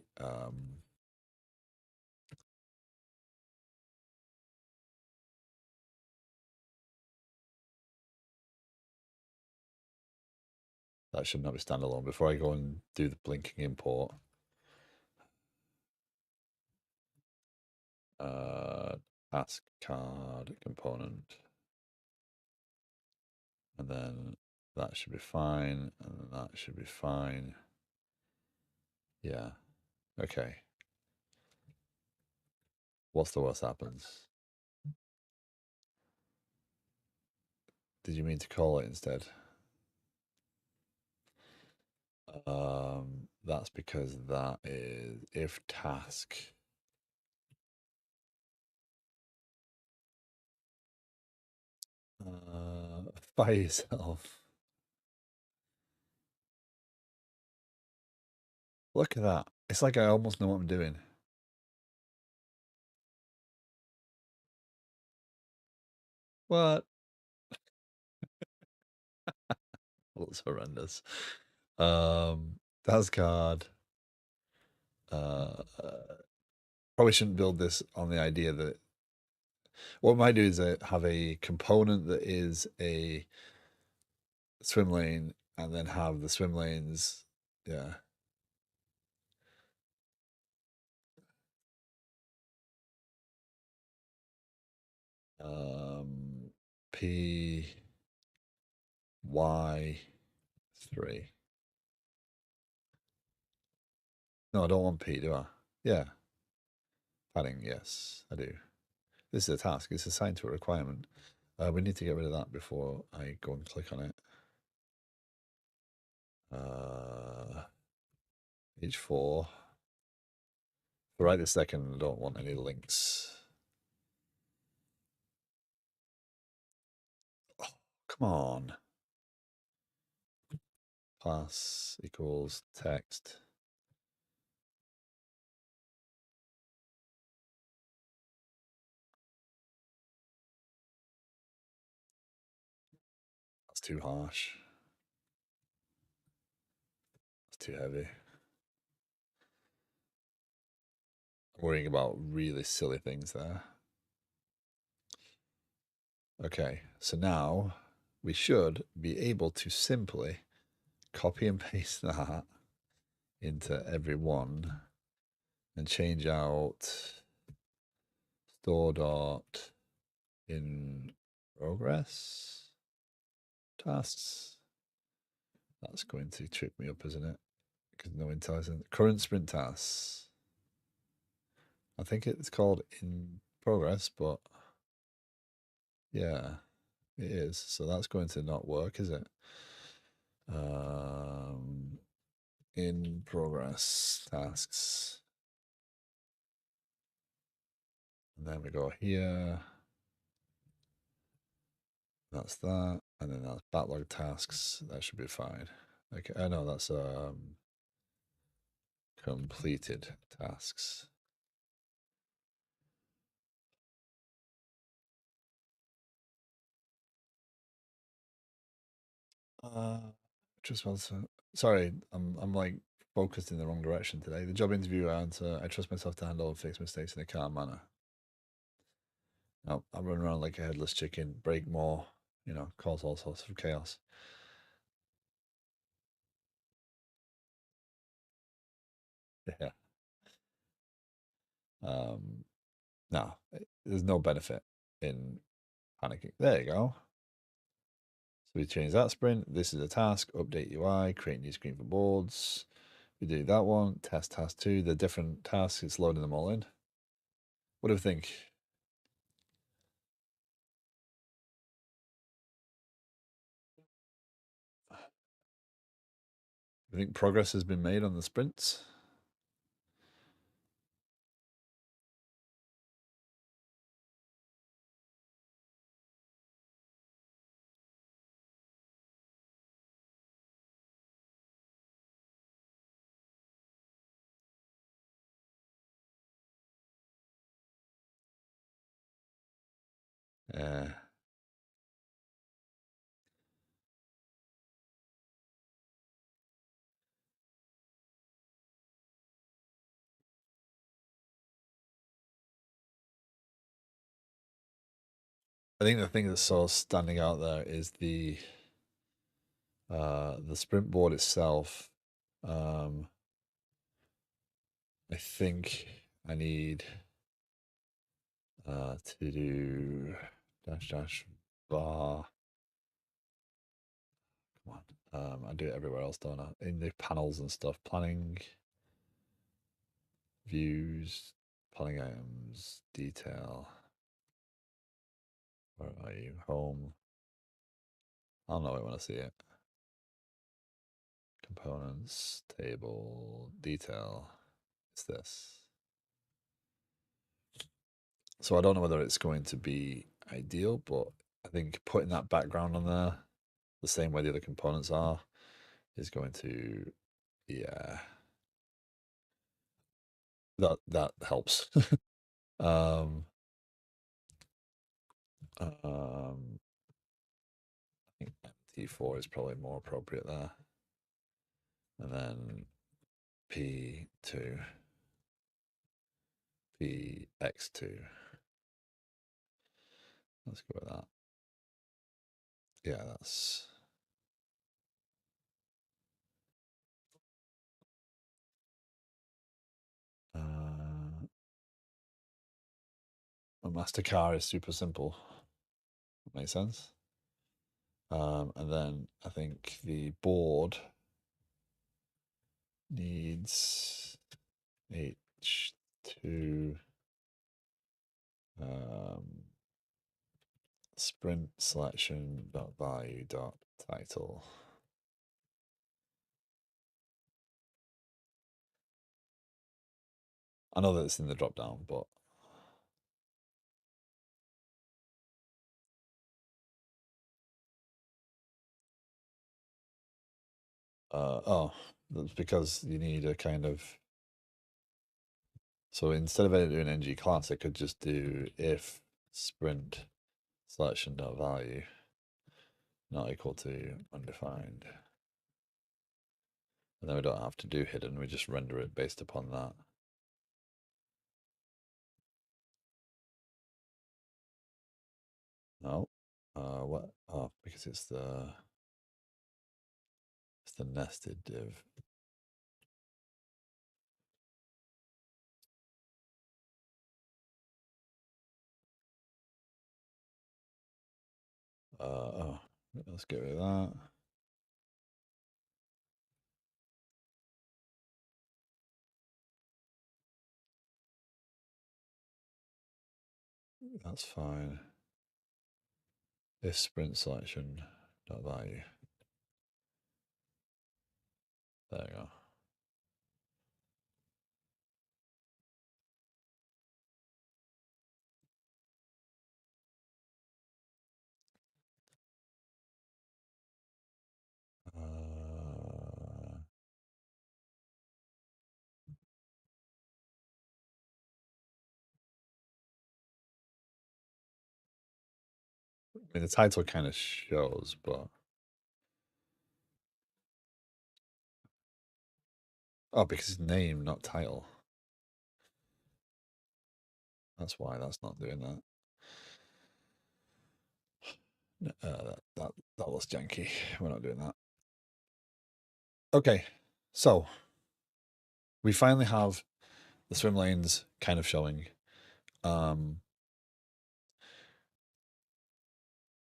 that should not be standalone before I go and do the blinking import. Task card component. And then that should be fine. And then that should be fine. Yeah. Okay. What's the worst happens? Did you mean to call it instead? That's because that is if task. By yourself. Look at that. It's like I almost know what I'm doing. What? Looks horrendous. Task card. Probably shouldn't build this on the idea that what I might do is have a component that is a swim lane and then have the swim lanes. Yeah. P Y3. No, I don't want P, do I? Yeah. Padding, yes, I do. This is a task. It's assigned to a requirement. We need to get rid of that before I go and click on it. H4. For right this second, I don't want any links. Oh, come on. Class equals text. That's too harsh. That's too heavy. I'm worrying about really silly things there. Okay, so now we should be able to simply copy and paste that into every one and change out store dot in progress tasks. That's going to trip me up, isn't it? Because no intelligent current sprint tasks. I think it's called in progress, but yeah, it is. So that's going to not work, is it? In progress tasks. And then we go here. That's that. And then that's backlog tasks. That should be fine. Okay. I know that's completed tasks. Just was sorry, I'm like focused in the wrong direction today. The job interview answer, I trust myself to handle and fix mistakes in a calm manner. No, I run around like a headless chicken, break more, cause all sorts of chaos. Yeah. No, there's no benefit in panicking. There you go. So we change that sprint. This is a task, update UI, create new screen for boards. We do that one, test task 2, the different tasks, it's loading them all in. What do you think? Do you think progress has been made on the sprints? Yeah. I think the thing that's so standing out there is the sprint board itself. I think I need to do dash dash var. Come on. I do it everywhere else, don't I? In the panels and stuff. Planning, views, planning items, detail. Where are you? Home. I'll know it when I see it. Components, table, detail. It's this. So I don't know whether it's going to be ideal, but I think putting that background on there, the same way the other components are, is going to, yeah, that helps. um, um, I think T4 is probably more appropriate there, and then P2, PX2. Let's go with that. Yeah, that's. A master car is super simple. Makes sense. And then I think the board needs H2 sprint selection dot value dot title. I know that it's in the drop down, but oh, that's because you need a kind of. So instead of doing ng class, I could just do if sprint selection dot value not equal to undefined. And then we don't have to do hidden, we just render it based upon that. No. What? Oh, because it's the nested div. Oh, let's get rid of that. That's fine. If sprint selection dot value. There you go. I mean, the title kind of shows, but oh, because it's name, not title. That's why that's not doing that. That looks janky. We're not doing that. Okay, so we finally have the swim lanes kind of showing.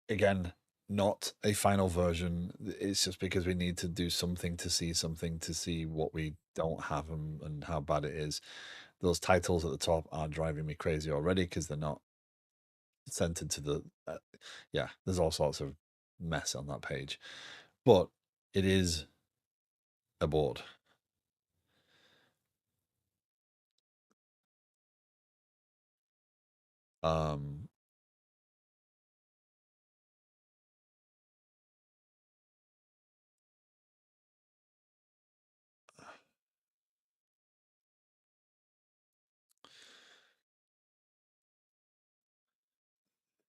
Again, not a final version. It's just because we need to do something to see what we don't have and how bad it is. Those titles at the top are driving me crazy already because they're not centered to the. Yeah, there's all sorts of mess on that page, but it is a board. Um,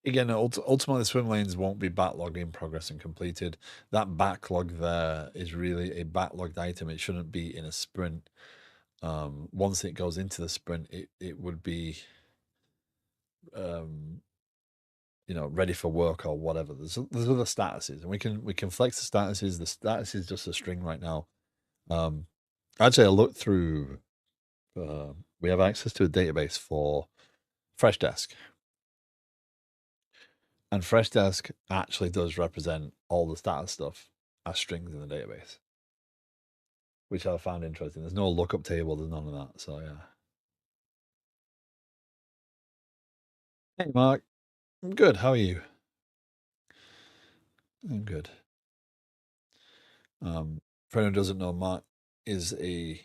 Again, ultimately, swim lanes won't be backlogged in progress and completed. That backlog there is really a backlogged item. It shouldn't be in a sprint. Once it goes into the sprint, it would be, ready for work or whatever. There's other statuses, and we can flex the statuses. The status is just a string right now. Actually, I looked through. We have access to a database for Freshdesk. And Freshdesk actually does represent all the status stuff as strings in the database, which I found interesting. There's no lookup table, there's none of that. So, yeah. Hey, Mark. I'm good. How are you? I'm good. For anyone who doesn't know, Mark is a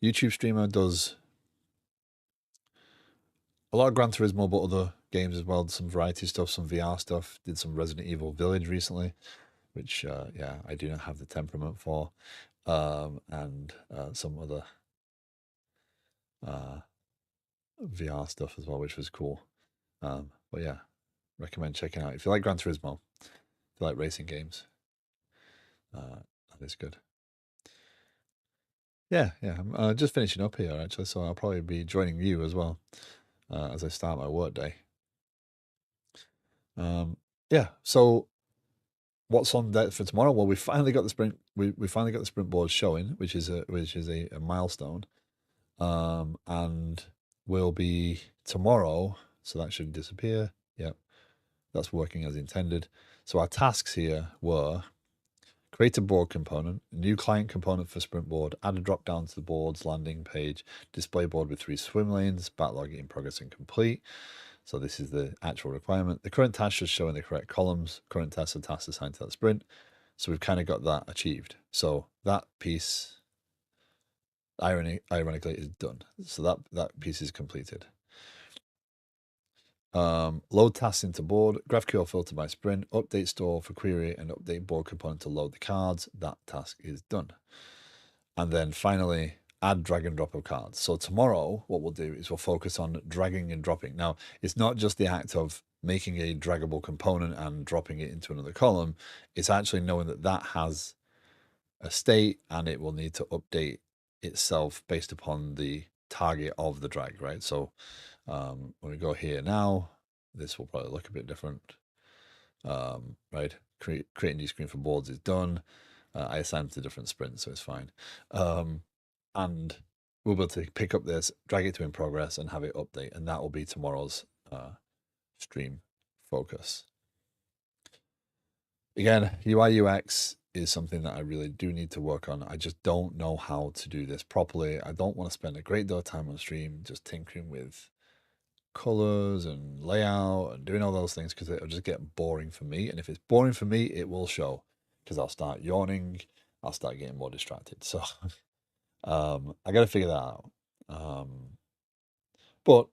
YouTube streamer, does a lot of Gran Turismo, but other games as well. Some variety stuff, some VR stuff. Did some Resident Evil Village recently, which I do not have the temperament for, and some other VR stuff as well, which was cool. But yeah, recommend checking out if you like Gran Turismo, if you like racing games. That is good. Yeah. I'm just finishing up here actually, so I'll probably be joining you as well as I start my work day. Yeah. So what's on deck for tomorrow? Well, we finally got the sprint. We finally got the sprint board showing, which is a milestone. And will be tomorrow. So that should disappear. Yep. That's working as intended. So our tasks here were create a board component, a new client component for Sprint board, add a drop down to the board's landing page, display board with 3 swim lanes, backlog in progress and complete. So this is the actual requirement. The current task should show in the correct columns, current tasks and tasks assigned to that sprint. So we've kind of got that achieved. So that piece, ironically, is done. So that piece is completed. Load tasks into board, GraphQL filter by sprint, update store for query, and update board component to load the cards. That task is done. And then finally, add drag and drop of cards. So tomorrow, what we'll do is we'll focus on dragging and dropping. Now, it's not just the act of making a draggable component and dropping it into another column. It's actually knowing that that has a state and it will need to update itself based upon the target of the drag, right? So when we go here now, this will probably look a bit different, right? Create a new screen for boards is done. I assigned them to different sprints, so it's fine. And we'll be able to pick up this, drag it to in progress, and have it update, and that will be tomorrow's stream focus. Again, UI UX is something that I really do need to work on. I just don't know how to do this properly. I don't want to spend a great deal of time on stream just tinkering with colors and layout and doing all those things because it'll just get boring for me. And if it's boring for me, it will show because I'll start yawning. I'll start getting more distracted. So I got to figure that out. But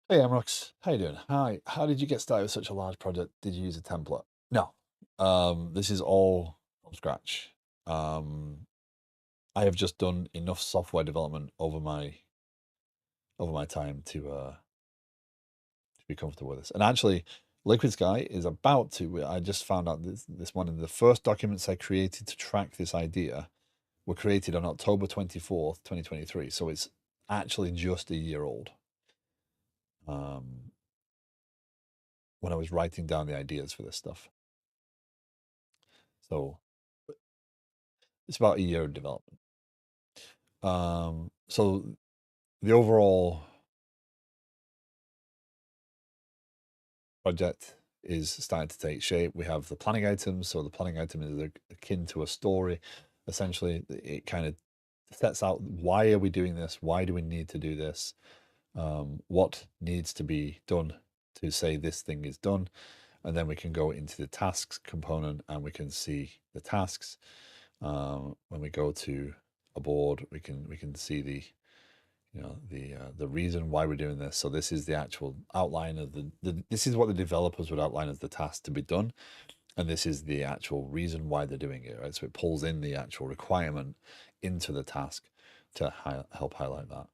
hey, Amrox, how you doing? Hi, how did you get started with such a large project? Did you use a template? No, this is all from scratch. I have just done enough software development over my time to be comfortable with this. And actually, Liquid Sky is about to. I just found out this one of the first documents I created to track this idea were created on October 24th, 2023. So it's actually just a year old. When I was writing down the ideas for this stuff. So it's about a year of development. So the overall project is starting to take shape. We have the planning items. So the planning item is akin to a story. Essentially, it kind of sets out why are we doing this? Why do we need to do this? What needs to be done to say this thing is done? And then we can go into the tasks component and we can see the tasks. When we go to a board, we can see the the reason why we're doing this. So this is the actual outline of this is what the developers would outline as the task to be done, and this is the actual reason why they're doing it, right? So it pulls in the actual requirement into the task to help highlight that,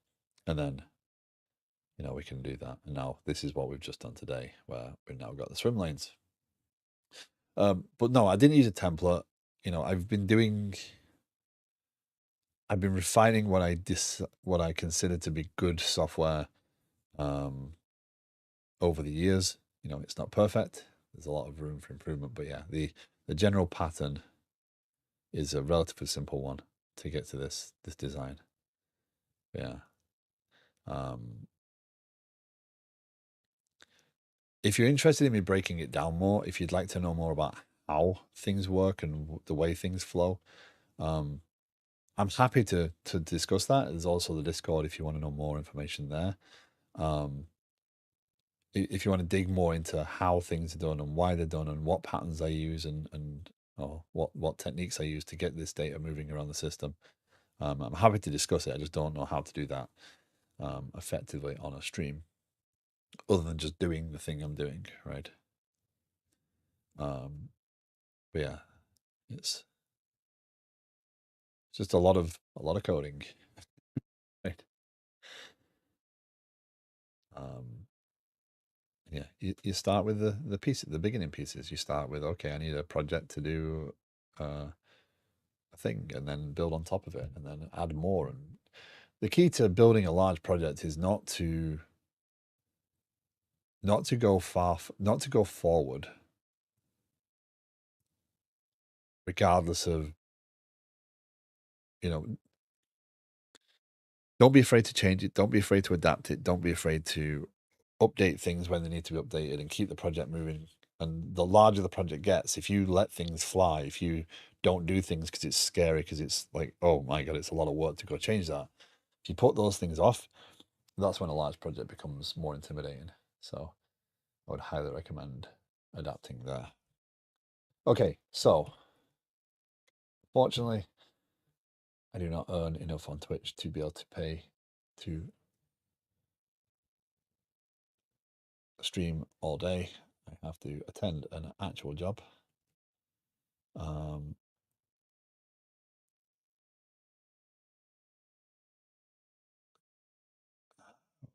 and then we can do that. And now this is what we've just done today, where we've now got the swim lanes. But no, I didn't use a template. I've been refining what I consider to be good software over the years. It's not perfect. There's a lot of room for improvement, but yeah, the general pattern is a relatively simple one to get to this design. Yeah. If you're interested in me breaking it down more, if you'd like to know more about how things work and the way things flow, I'm happy to discuss that. There's also the Discord if you want to know more information there. If you want to dig more into how things are done and why they're done and what patterns I use and what techniques I use to get this data moving around the system, I'm happy to discuss it. I just don't know how to do that effectively on a stream, other than just doing the thing I'm doing, right? But yeah, it's just a lot of coding, right? Yeah, you start with the the beginning pieces. You start with, okay, I need a project to do a thing, and then build on top of it, and then add more. And the key to building a large project is not to go not to go forward, regardless of you know don't be afraid to change it. Don't be afraid to adapt it. Don't be afraid to update things when they need to be updated and keep the project moving. And the larger the project gets, if you let things fly, if you don't do things because it's scary, because it's like, oh my God, it's a lot of work to go change that. If you put those things off, that's when a large project becomes more intimidating. So I would highly recommend adapting there. Okay, so fortunately, I do not earn enough on Twitch to be able to pay to stream all day. I have to attend an actual job. Um,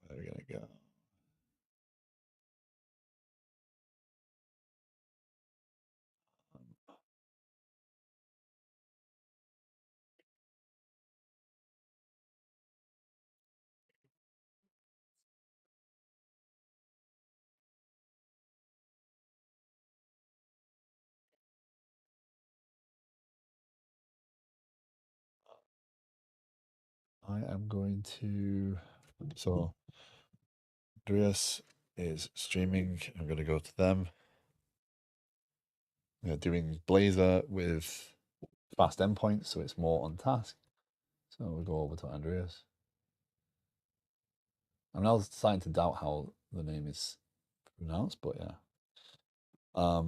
where are we gonna go? I am going to. So, Andreas is streaming. I'm going to go to them. They're doing Blazor with fast endpoints, so it's more on task. So we'll go over to Andreas. I'm now starting to doubt how the name is pronounced, but yeah.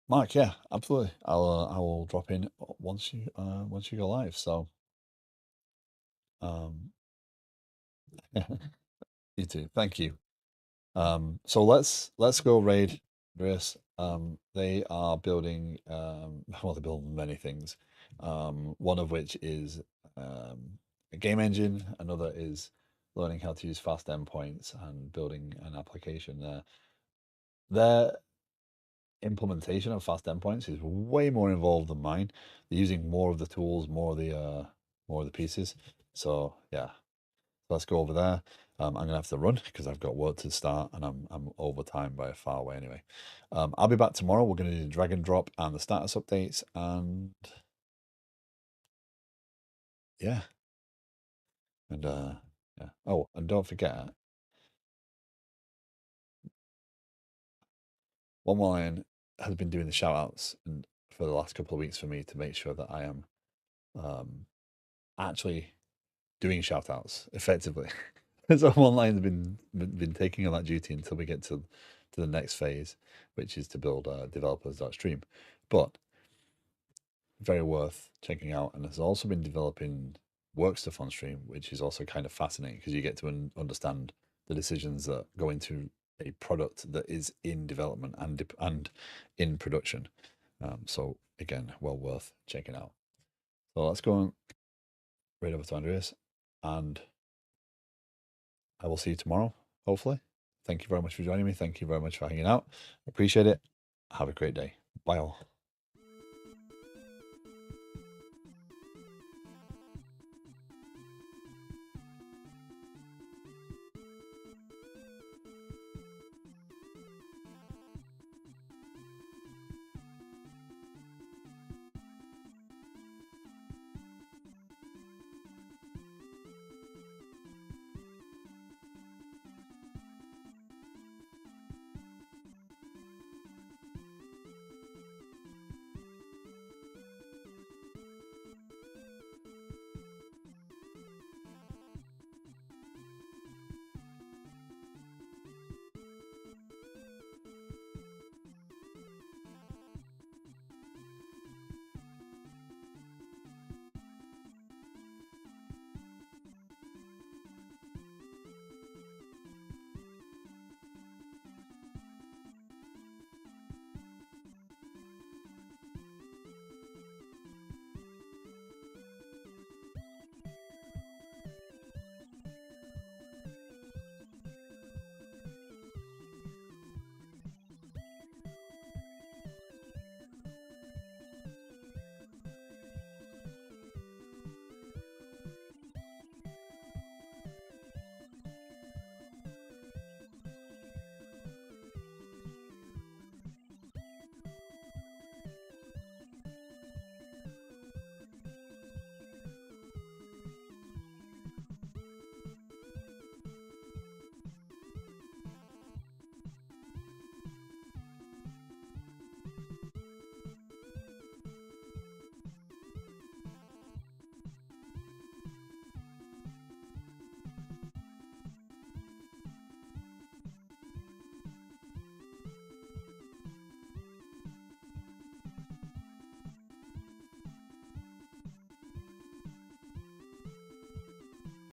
Mark, yeah, absolutely. I will drop in once you go live. So, um, you too. Thank you. So let's go raid Andreas. They are building well, they're building many things. One of which is a game engine. Another is learning how to use fast endpoints and building an application there. Their implementation of fast endpoints is way more involved than mine. They're using more of the tools, more of the pieces. So yeah, let's go over there. I'm gonna have to run because I've got work to start and I'm over time by a far way anyway. I'll be back tomorrow. We're gonna do the drag and drop and the status updates and yeah. And yeah. Oh, and don't forget, One Lion has been doing the shout outs and for the last couple of weeks for me to make sure that I am um actually doing shout outs effectively. So One Lion's been taking on that duty until we get to the next phase, which is to build developers.stream. But very worth checking out, and has also been developing work stuff on stream, which is also kind of fascinating because you get to understand the decisions that go into a product that is in development and in production. So again, well worth checking out. So let's go right over to Andreas, and I will see you tomorrow, hopefully. Thank you very much for joining me. Thank you very much for hanging out. Appreciate it. Have a great day. Bye all.